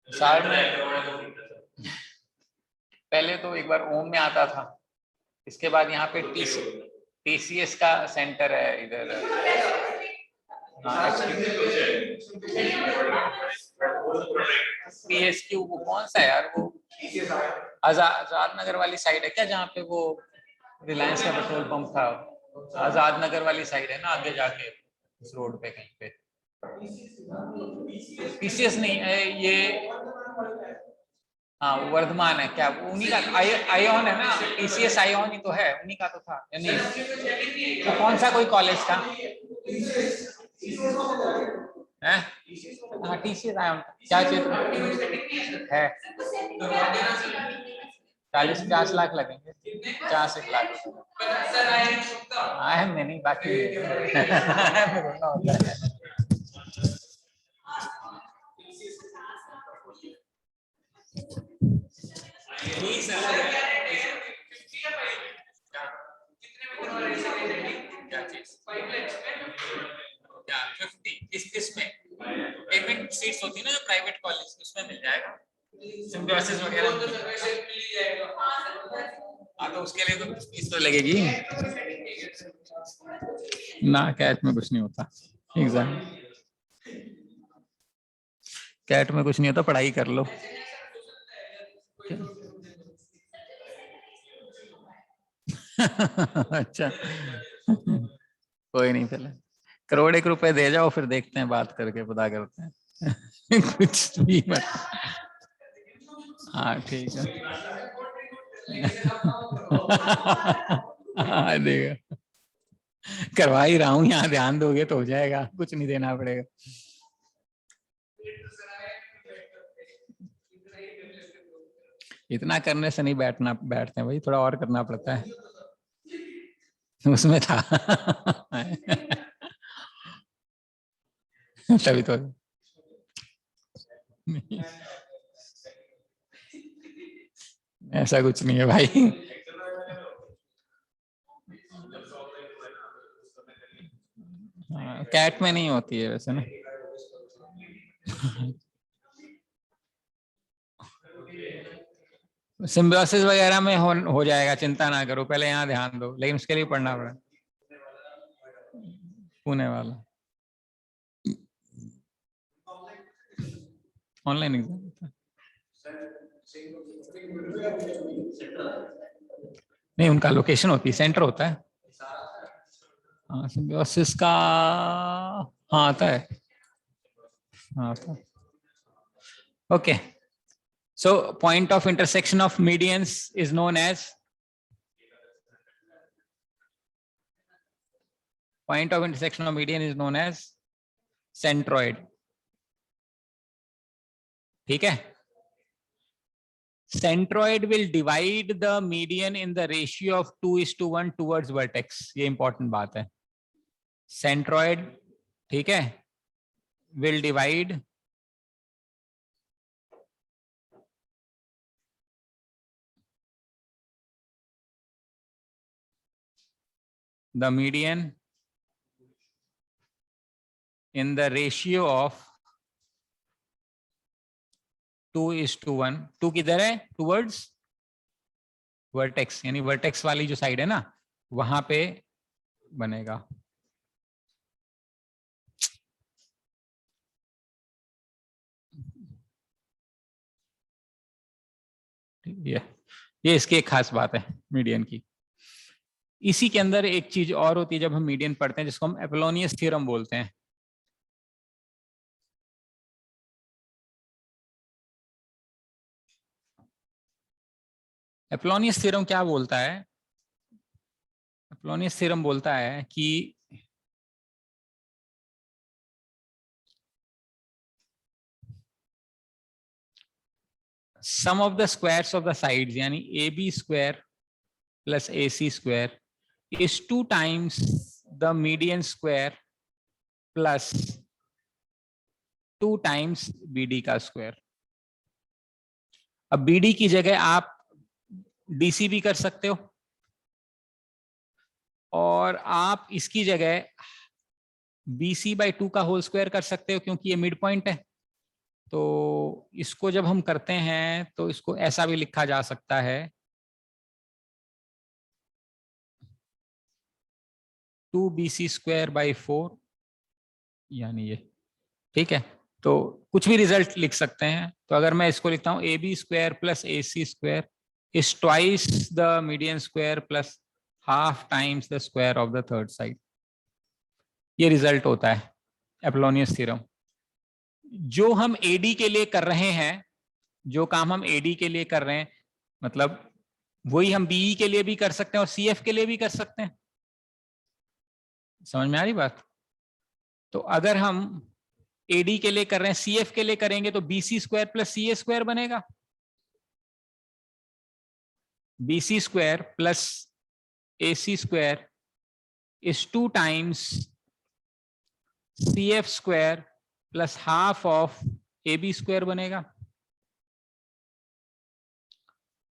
साल में पहले तो एक बार ओम में आता था, इसके बाद यहाँ पे टीसीएस का सेंटर है इधर। पीएसक्यू वो कौन सा है यार, वो आजाद नगर वाली साइड है क्या, जहाँ पे वो रिलायंस का पेट्रोल पंप था? आजाद नगर वाली साइड है ना, आगे जाके उस रोड पे कहीं पे। पीसीएस नहीं है ये, हाँ वो वर्धमान है क्या, वो उन्हीं का आयोन है ना, टीसीएस आयोन ही तो है, उन्हीं का तो था या नहीं? तो कौन सा कोई कॉलेज था है? हाँ टीसीएस आयोन, क्या क्षेत्र है? 40-50 लाख लगेंगे, 50-1 लाख। है नहीं बाकी इसमें पेमेंट सीट्स होती है ना जो प्राइवेट कॉलेज, उसमें मिल जाएगा सिम्बायोसिस वगैरह। हाँ तो उसके लिए तो फीस तो लगेगी ना, कैट में कुछ नहीं होता एग्जाम, कैट में कुछ नहीं होता, पढ़ाई कर लो। अच्छा कोई नहीं, पहले करोड़ 1 रुपए दे जाओ, फिर देखते हैं, बात करके पता करते हैं कुछ भी मत। हाँ ठीक है हाँ देगा, करवा ही रहा हूँ, यहाँ ध्यान दोगे तो हो जाएगा, कुछ नहीं देना पड़ेगा। इतना करने से नहीं बैठते हैं भाई, थोड़ा और करना पड़ता है, उसमें था तभी तो ऐसा कुछ नहीं है भाई कैट में नहीं होती है वैसे ना सिम्बायोसिस वगैरह में हो जाएगा, चिंता ना करो, पहले यहाँ ध्यान दो, लेकिन उसके लिए पढ़ना पड़ा, पुणे वाला ऑनलाइन एग्जाम नहीं, उनका लोकेशन होती है, सेंटर होता है। हाँ सिम्बायोसिस का हाँ आता है, हाँ आता है। Okay, so point of intersection of medians is known as, point of intersection of median is known as centroid, ठीक है? Centroid will divide the median in the ratio of 2:1 towards vertex, ये important बात है। Centroid, ठीक है, will divide the median in the ratio of 2:1, 2 किधर है? Towards vertex, यानी वर्टेक्स वाली जो साइड है ना, वहां पे बनेगा। ये इसकी एक खास बात है मीडियन की। इसी के अंदर एक चीज और होती है जब हम मीडियन पढ़ते हैं, जिसको हम एपोलोनियस थ्योरम बोलते हैं। एपोलोनियस थ्योरम क्या बोलता है? एपोलोनियस थ्योरम बोलता है कि sum of the squares of the sides, यानी AB square plus AC square is 2 times the median square plus 2 times BD का स्क्वायर। अब BD की जगह आप DC भी कर सकते हो, और आप इसकी जगह BC/2 का होल स्क्वायर कर सकते हो, क्योंकि ये मिड पॉइंट है। तो इसको जब हम करते हैं तो इसको ऐसा भी लिखा जा सकता है, 2bc²/4 यानी ये, ठीक है। तो कुछ भी रिजल्ट लिख सकते हैं। तो अगर मैं इसको लिखता हूँ AB² + AC² is twice the median square plus half times the square of the third side. ये रिजल्ट होता है एपोलोनियस थ्योरम। जो हम AD के लिए कर रहे हैं, जो काम हम AD के लिए कर रहे हैं, मतलब वही हम BE के लिए भी कर सकते हैं और CF के लिए भी कर सकते हैं। समझ में आ रही बात? तो अगर हम AD के लिए कर रहे हैं, CF के लिए करेंगे तो BC² + CA² बनेगा। BC² + AC² is 2 times CF² + half of AB² बनेगा।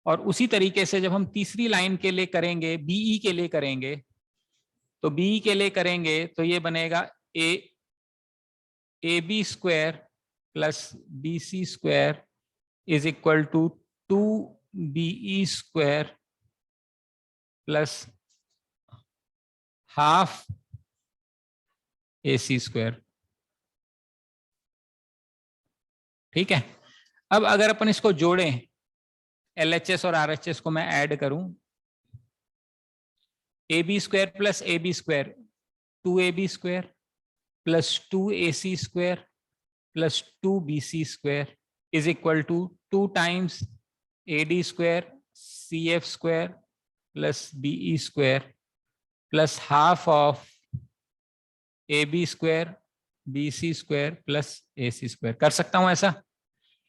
और उसी तरीके से जब हम तीसरी लाइन के लिए करेंगे, BE के लिए करेंगे, तो BE के लिए करेंगे तो ये बनेगा AB² + BC² is equal to 2BE² + half AC²। ठीक है। अब अगर अपन इसको जोड़ें, LHS और RHS को मैं ऐड करूं, AB² + AB² 2AB² + 2AC² + 2BC² is equal to 2 times AD² CF² + BE² plus half of AB² BC² + AC²। कर सकता हूं ऐसा?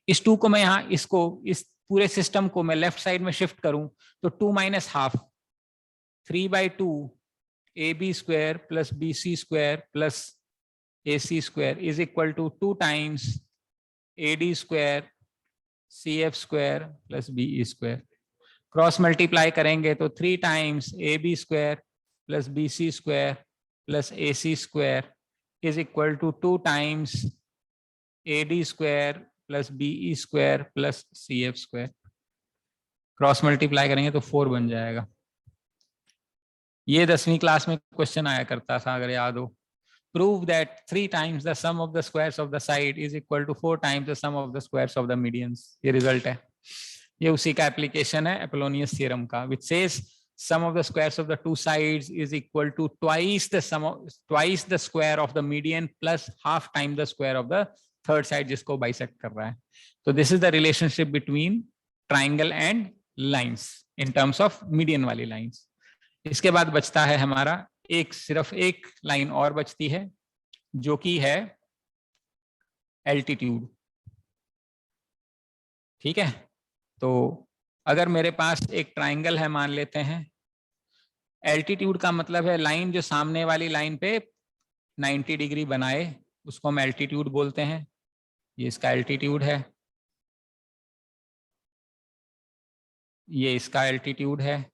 इस 2 को मैं यहां, इसको, इस पूरे सिस्टम को मैं लेफ्ट साइड में शिफ्ट करूं तो 2 - ½ 3/2 AB² + BC² + AC² is equal to 2 times AD² CF² + BE²। Cross multiply करेंगे तो 3 times AB² + BC² + AC² is equal to 2 times AD² + BE² + CF²। Cross multiply करेंगे तो 4 बन जाएगा। ये 10वीं क्लास में क्वेश्चन आया करता था, अगर याद हो। Prove that 3 times the sum of the squares of the side is equal to 4 times the sum of the squares of the medians। ये रिजल्ट है। ये उसी का एप्लीकेशन है एपोलोनियस थ्योरम का, which says sum of the squares of the two sides is equal to twice the square of the median plus half time the square of the third side, जिसको bisect कर रहा है। तो this is the relationship between triangle and lines in terms of median वाली lines. इसके बाद बचता है हमारा सिर्फ एक लाइन और बचती है, जो कि है एल्टीट्यूड। ठीक है। तो अगर मेरे पास एक ट्राइंगल है, मान लेते हैं, एल्टीट्यूड का मतलब है लाइन जो सामने वाली लाइन पे 90 डिग्री बनाए, उसको हम एल्टीट्यूड बोलते हैं। ये इसका एल्टीट्यूड है, ये इसका एल्टीट्यूड है,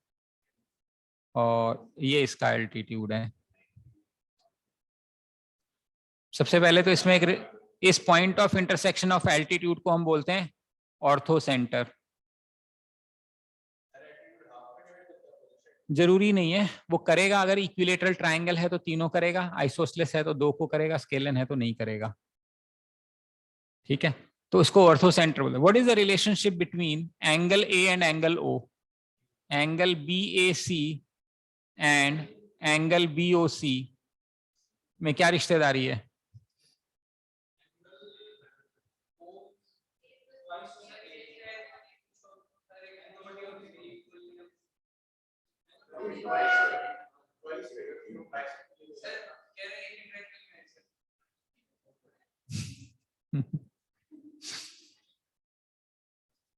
और ये इसका एल्टीट्यूड है। सबसे पहले तो इसमें इस point of intersection of altitude को हम बोलते हैं ऑर्थो सेंटर। जरूरी नहीं है वो करेगा, अगर इक्विलेटरल ट्राइंगल है तो तीनों करेगा, आइसोसेलेस है तो 2 को करेगा, स्केलन है तो नहीं करेगा। ठीक है। तो इसको ऑर्थो सेंटर बोलते हैं। What is the relationship between angle A and angle O, angle BAC and angle BOC में क्या रिश्तेदारी है?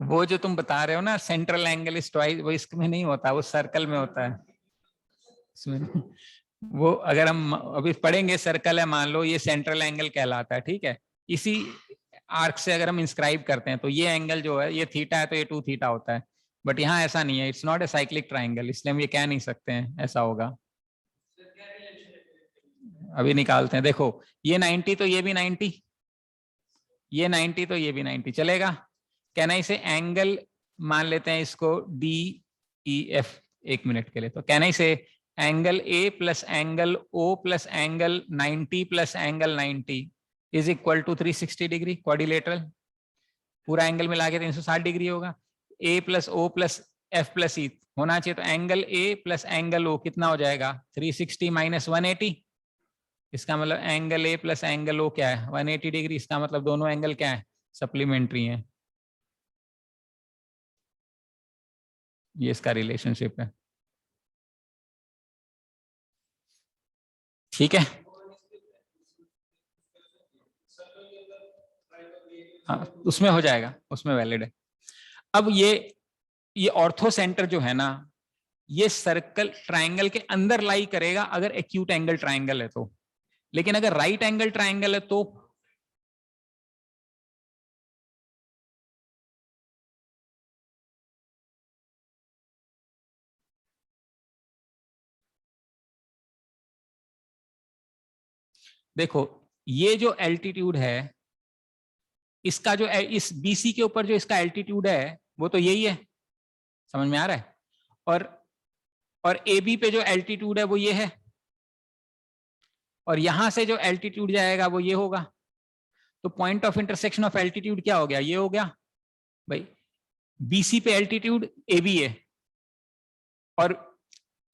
वो जो तुम बता रहे हो ना सेंट्रल एंगल इज ट्वाइस, वो इसमें नहीं होता, वो सर्कल में होता है। इसमें वो अगर हम अभी पढ़ेंगे, सर्कल है मान लो, ये सेंट्रल एंगल कहलाता है। ठीक है। इसी आर्क से अगर हम इंस्क्राइब करते हैं तो ये एंगल जो है, ये थीटा है तो ये 2 थीटा होता है। बट यहाँ ऐसा नहीं है, it's not a cyclic triangle, इसलिए हम ये कह नहीं सकते हैं ऐसा होगा। अभी निकालते हैं। देखो ये 90 तो ये भी 90, ये 90 तो ये भी 90, चलेगा। कहना इसे एंगल मान लेते हैं इसको DEF 1 मिनट के लिए। तो कहना इसे angle A plus angle O plus angle 90 plus angle 90 is equal to 360 degree quadrilateral. पूरा एंगल मिला के 360 डिग्री होगा। A plus O plus F plus E होना चाहिए, तो angle A plus angle O कितना हो जाएगा 360 माइनस 180। इसका मतलब angle A plus angle O क्या है 180 डिग्री। इसका मतलब दोनों एंगल क्या है सप्लीमेंट्री है। ये इसका रिलेशनशिप है। ठीक है, हाँ उसमें हो जाएगा, उसमें वैलिड है। अब ये ऑर्थो सेंटर जो है ना, ये सर्कल ट्रायंगल के अंदर लाई करेगा अगर एक्यूट एंगल ट्रायंगल है तो। लेकिन अगर राइट एंगल ट्रायंगल है तो देखो, ये जो एल्टीट्यूड है, इसका जो इस बीसी के ऊपर जो इसका एल्टीट्यूड है वो तो यही है, समझ में आ रहा है। और ए बी पे जो एल्टीट्यूड है वो ये है, और यहां से जो एल्टीट्यूड जाएगा वो ये होगा। तो point of intersection of altitude क्या हो गया, ये हो गया भाई। बीसी पे एल्टीट्यूड ए बी है और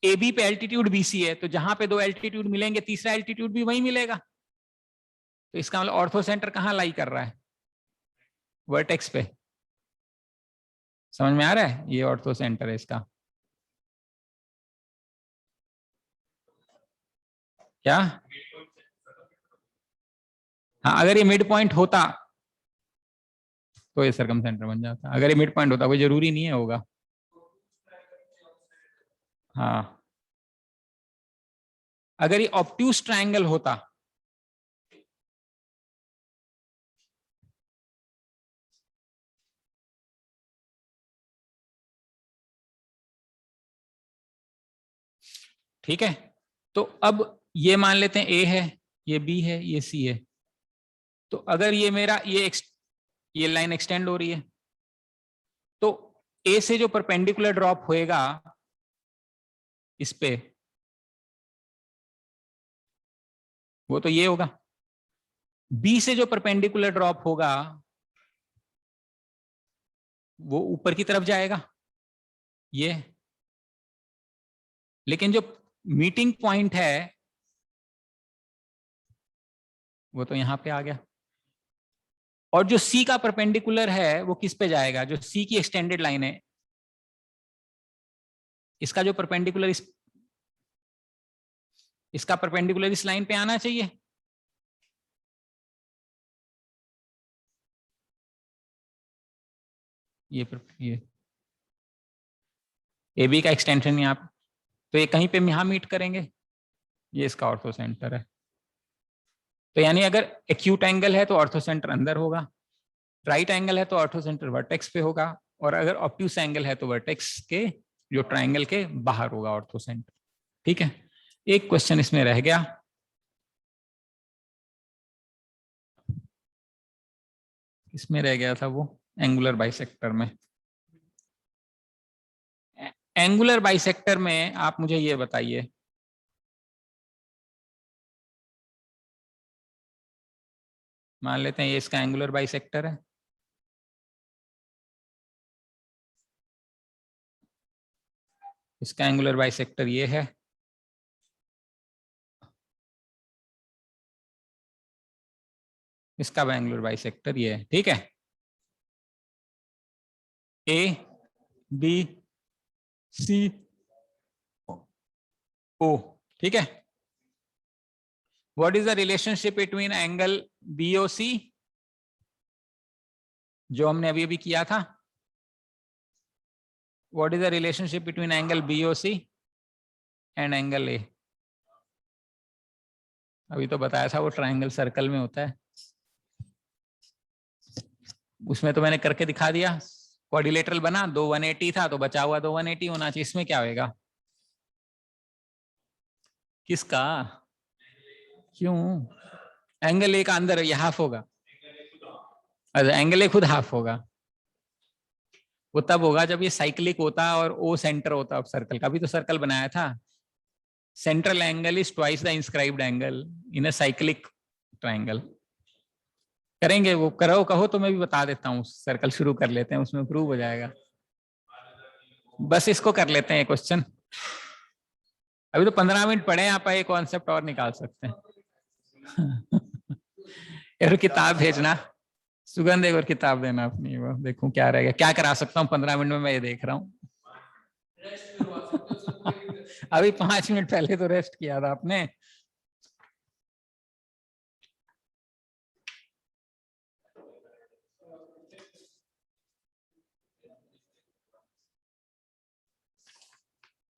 ए बी पे एल्टीट्यूड बीसी है, तो जहां पे दो एल्टीट्यूड मिलेंगे तीसरा एल्टीट्यूड भी वही मिलेगा। तो इसका मतलब ऑर्थो सेंटर कहां लाई कर रहा है, वर्टेक्स पे। समझ में आ रहा है, ये ऑर्थो सेंटर है इसका। क्या, हाँ अगर ये मिड पॉइंट होता तो ये सरकम सेंटर बन जाता। अगर ये मिड पॉइंट होता, कोई जरूरी नहीं है होगा। हाँ, अगर ये ऑब्ट्यूज ट्रायंगल होता, ठीक है। तो अब ये मान लेते हैं ए है, ये बी है, ये सी है। तो अगर ये मेरा ये लाइन एक्सटेंड हो रही है, तो ए से जो परपेंडिकुलर ड्रॉप होएगा इस पे, वो तो ये होगा। बी से जो परपेंडिकुलर ड्रॉप होगा वो ऊपर की तरफ जाएगा, ये। लेकिन जो मीटिंग पॉइंट है वो तो यहां पे आ गया। और जो सी का परपेंडिकुलर है वो किस पे जाएगा, जो सी की एक्सटेंडेड लाइन है, इसका जो परपेंडिकुलर इसका परपेंडिकुलर इस लाइन पे आना चाहिए। ये ए बी का एक्सटेंशन यहाँ पे, तो ये कहीं पे यहां मीट करेंगे। ये इसका ऑर्थो सेंटर है। तो यानी अगर एक्यूट एंगल है तो ऑर्थो सेंटर अंदर होगा, राइट एंगल है तो ऑर्थो सेंटर वर्टेक्स पे होगा, और अगर ऑब्ट्यूस एंगल है तो वर्टेक्स के जो ट्राइंगल के बाहर होगा ऑर्थो सेंटर। ठीक है, एक क्वेश्चन इसमें रह गया। इसमें रह गया था वो एंगुलर बाइसेक्टर में। एंगुलर बाइसेक्टर में आप मुझे ये बताइए, मान लेते हैं ये इसका एंगुलर बाइसेक्टर है। इसका एंगुलर बाइसेक्टर ये है, इसका एंगुलर बाइसेक्टर ये है। ठीक है, ए बी सी ओ। ठीक है, what is the relationship between angle BOC, जो हमने अभी अभी किया था। What is the relationship between angle BOC and angle A. अभी तो बताया था वो ट्राइंगल सर्कल में होता है, उसमें तो मैंने करके दिखा दिया। क्वाड्रिलेटरल बना, 2 180 था तो बचा हुआ 2 180 होना चाहिए। इसमें क्या होएगा, किसका, क्यों, एंगल ए का अंदर ये हाफ होगा। अच्छा, एंगल ए खुद हाफ होगा। वो तब होगा जब ये साइक्लिक होता और ओ सेंटर होता सर्कल का। भी तो सर्कल बनाया था, central angle is twice the inscribed angle in a cyclic triangle. करेंगे वो, करो कहो तो मैं भी बता देता हूँ, सर्कल शुरू कर लेते हैं, उसमें प्रूव हो जाएगा। बस इसको कर लेते हैं क्वेश्चन, अभी तो 15 मिनट पढ़े, आप ये कॉन्सेप्ट और निकाल सकते हैं। एक किताब भेजना, सुगंध, एक और किताब देना अपनी, वो देखूं क्या रहेगा, क्या करा सकता हूँ 15 मिनट में, मैं ये देख रहा हूँ। अभी 5 मिनट पहले तो रेस्ट किया था आपने।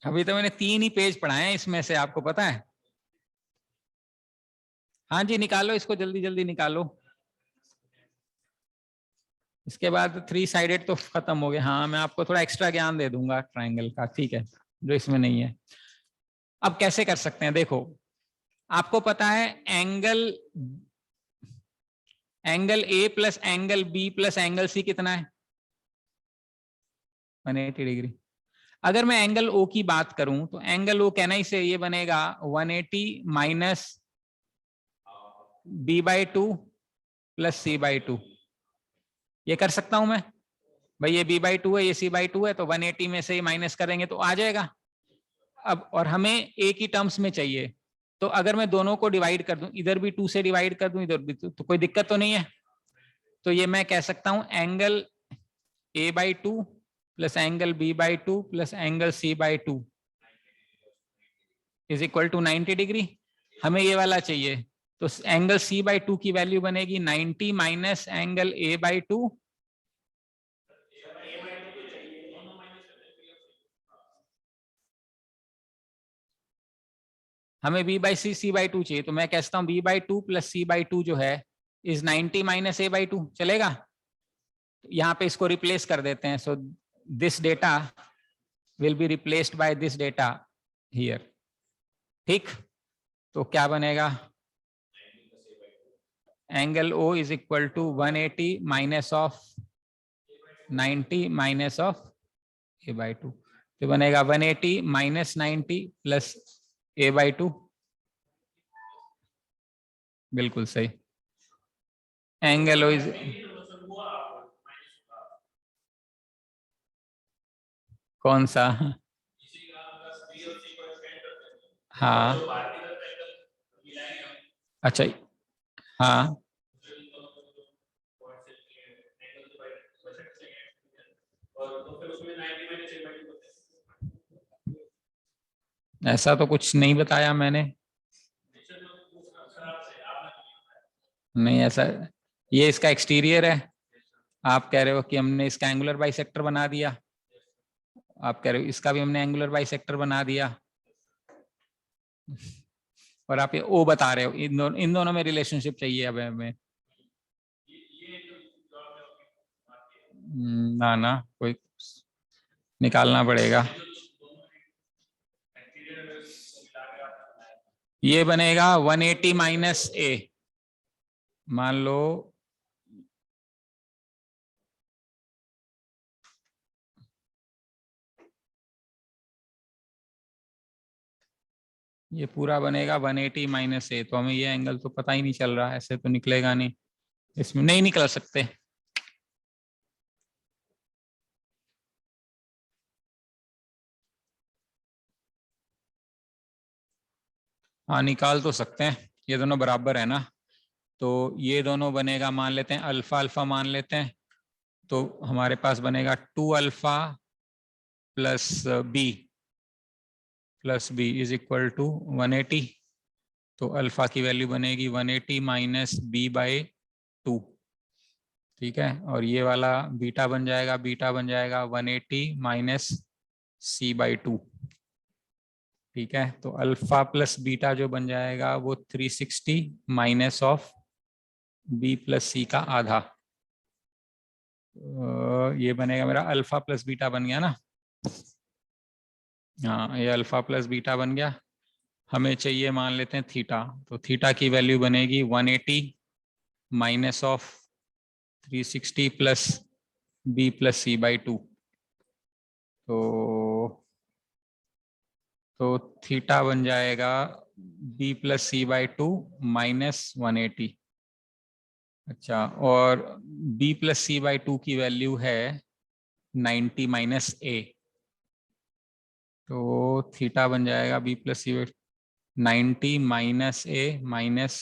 अभी तो मैंने 3 ही पेज पढ़ाए हैं इसमें से, आपको पता है। हाँ जी, निकालो इसको, जल्दी जल्दी निकालो। इसके बाद 3 साइडेड तो खत्म हो गया। हाँ, मैं आपको थोड़ा एक्स्ट्रा ज्ञान दे दूंगा ट्राइंगल का, ठीक है, जो इसमें नहीं है। अब कैसे कर सकते हैं, देखो आपको पता है angle A plus angle B plus angle C कितना है, 180 डिग्री। अगर मैं एंगल ओ की बात करूं तो एंगल ओ कहना ही से ये बनेगा 180 माइनस b/2 प्लस c/2। ये कर सकता हूं मैं भाई, ये b/2 है, ये c/2 है, तो 180 में से ही माइनस करेंगे तो आ जाएगा। अब और हमें एक ही टर्म्स में चाहिए, तो अगर मैं दोनों को डिवाइड कर दूं, इधर भी 2 से डिवाइड कर दूं, इधर भी तो कोई दिक्कत तो नहीं है। तो ये मैं कह सकता हूं angle a/2 plus angle b/2 plus angle c/2 is equal to 90 degree. हमें ये वाला चाहिए, तो एंगल c/2 की वैल्यू बनेगी 90 माइनस एंगल a/2। हमें b/c c/2 चाहिए, तो मैं कहता हूं b/2 प्लस c/2 जो है इज 90 माइनस a/2, चलेगा। यहाँ पे इसको रिप्लेस कर देते हैं, so this data will be replaced by this data here, ठीक। तो क्या बनेगा, angle O is equal to 180 minus of 90 minus of a/2, तो बनेगा 180 माइनस 90 प्लस a/2, बिल्कुल सही। एंगल O इज, कौन सा, हाँ अच्छा, हाँ ऐसा तो कुछ नहीं बताया मैंने, नहीं ऐसा, ये इसका एक्सटीरियर है, आप कह रहे हो कि हमने इसका एंगुलर बाइसेक्टर बना दिया, आप कह रहे हो इसका भी हमने एंगुलर बाइसेक्टर बना दिया, और आप ये ओ बता रहे हो, इन दोनों में रिलेशनशिप चाहिए अब हमें। ना ना, कोई निकालना पड़ेगा। ये बनेगा 180 माइनस ए, मान लो ये पूरा बनेगा 180 माइनस ए, तो हमें ये एंगल तो पता ही नहीं चल रहा, ऐसे तो निकलेगा नहीं, इसमें नहीं निकल सकते। हाँ निकाल तो सकते हैं, ये दोनों बराबर है ना, तो ये दोनों बनेगा, मान लेते हैं अल्फा अल्फा मान लेते हैं, तो हमारे पास बनेगा 2 alpha plus B is equal to 180, तो अल्फा की वैल्यू बनेगी 180 माइनस b/2, ठीक है, और ये वाला बीटा बन जाएगा 180 माइनस c/2, ठीक है। तो अल्फा प्लस बीटा जो बन जाएगा वो 360 माइनस ऑफ बी प्लस सी का आधा, ये बनेगा मेरा अल्फा प्लस बीटा बन गया ना, हाँ ये अल्फा प्लस बीटा बन गया। हमें चाहिए मान लेते हैं थीटा, तो थीटा की वैल्यू बनेगी 180 minus of 360 plus B plus c/2, तो तो थीटा बन जाएगा b plus C by two minus 180। अच्छा, और b plus C by two की वैल्यू है 90 माइनस a, तो थीटा बन जाएगा b plus C by 90 minus a minus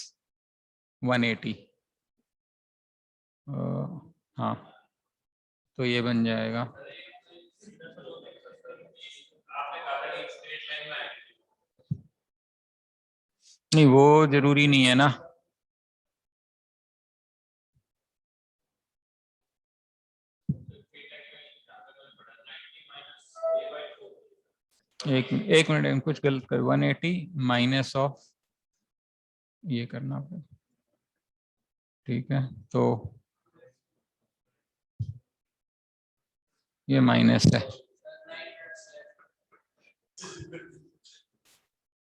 180। हाँ, तो ये बन जाएगा नहीं, वो जरूरी नहीं है ना। एक मिनट, कुछ गलत कर, 180 माइनस ऑफ ये करना पड़ेगा। ठीक है, तो ये माइनस है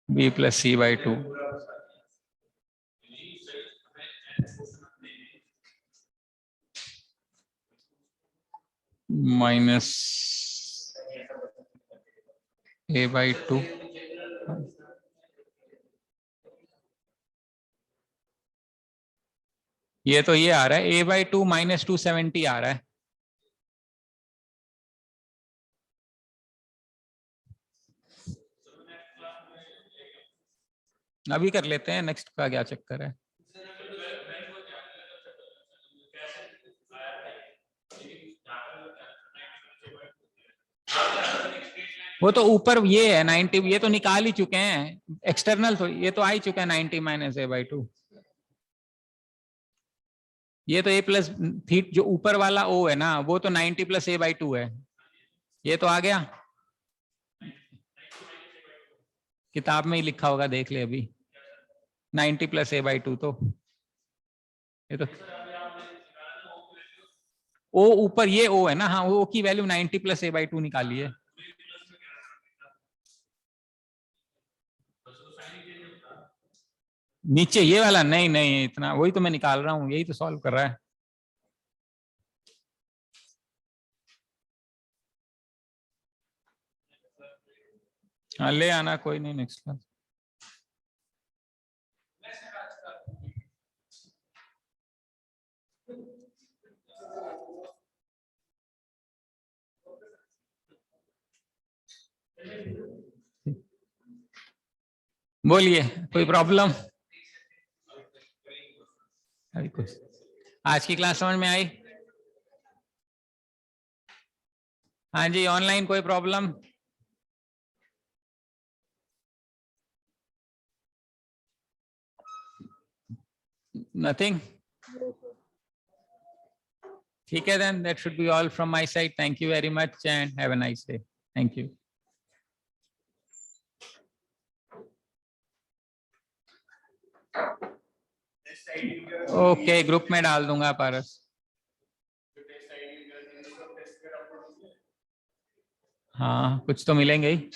b plus C by two minus a by two. ये तो ये आ रहा है a बाई टू माइनस 270 आ रहा है। अभी कर लेते हैं, नेक्स्ट का क्या चक्कर है। वो तो ऊपर ये है 90, ये तो निकाल ही चुके हैं एक्सटर्नल, तो ये तो आ ही चुका है 90 माइनस a बाई टू। ये तो a प्लस थीट जो ऊपर वाला o है ना, वो तो 90 प्लस a बाई टू है। ये तो आ गया, किताब में ही लिखा होगा, देख ले अभी। 90 प्लस a बाई टू, तो ये तो o ऊपर ये o है ना, हाँ, o की value 90 plus a by to निकालिए। नीचे ये वाला नहीं, नहीं इतना, वही तो मैं निकाल रहा हूँ, यही तो सॉल्व कर रहा है। हाँ, ले आना, कोई नहीं, नेक्स्ट क्लास। बोलिए, कोई प्रॉब्लम? अभी कुछ आज की क्लास समझ में आई? हाँ जी, ऑनलाइन कोई प्रॉब्लम? नथिंग? ठीक है, then that should be all from my side. Thank you very much and have a nice day. Thank you. Okay, group में डाल दूंगा पारस। हाँ, कुछ तो मिलेंगे ही।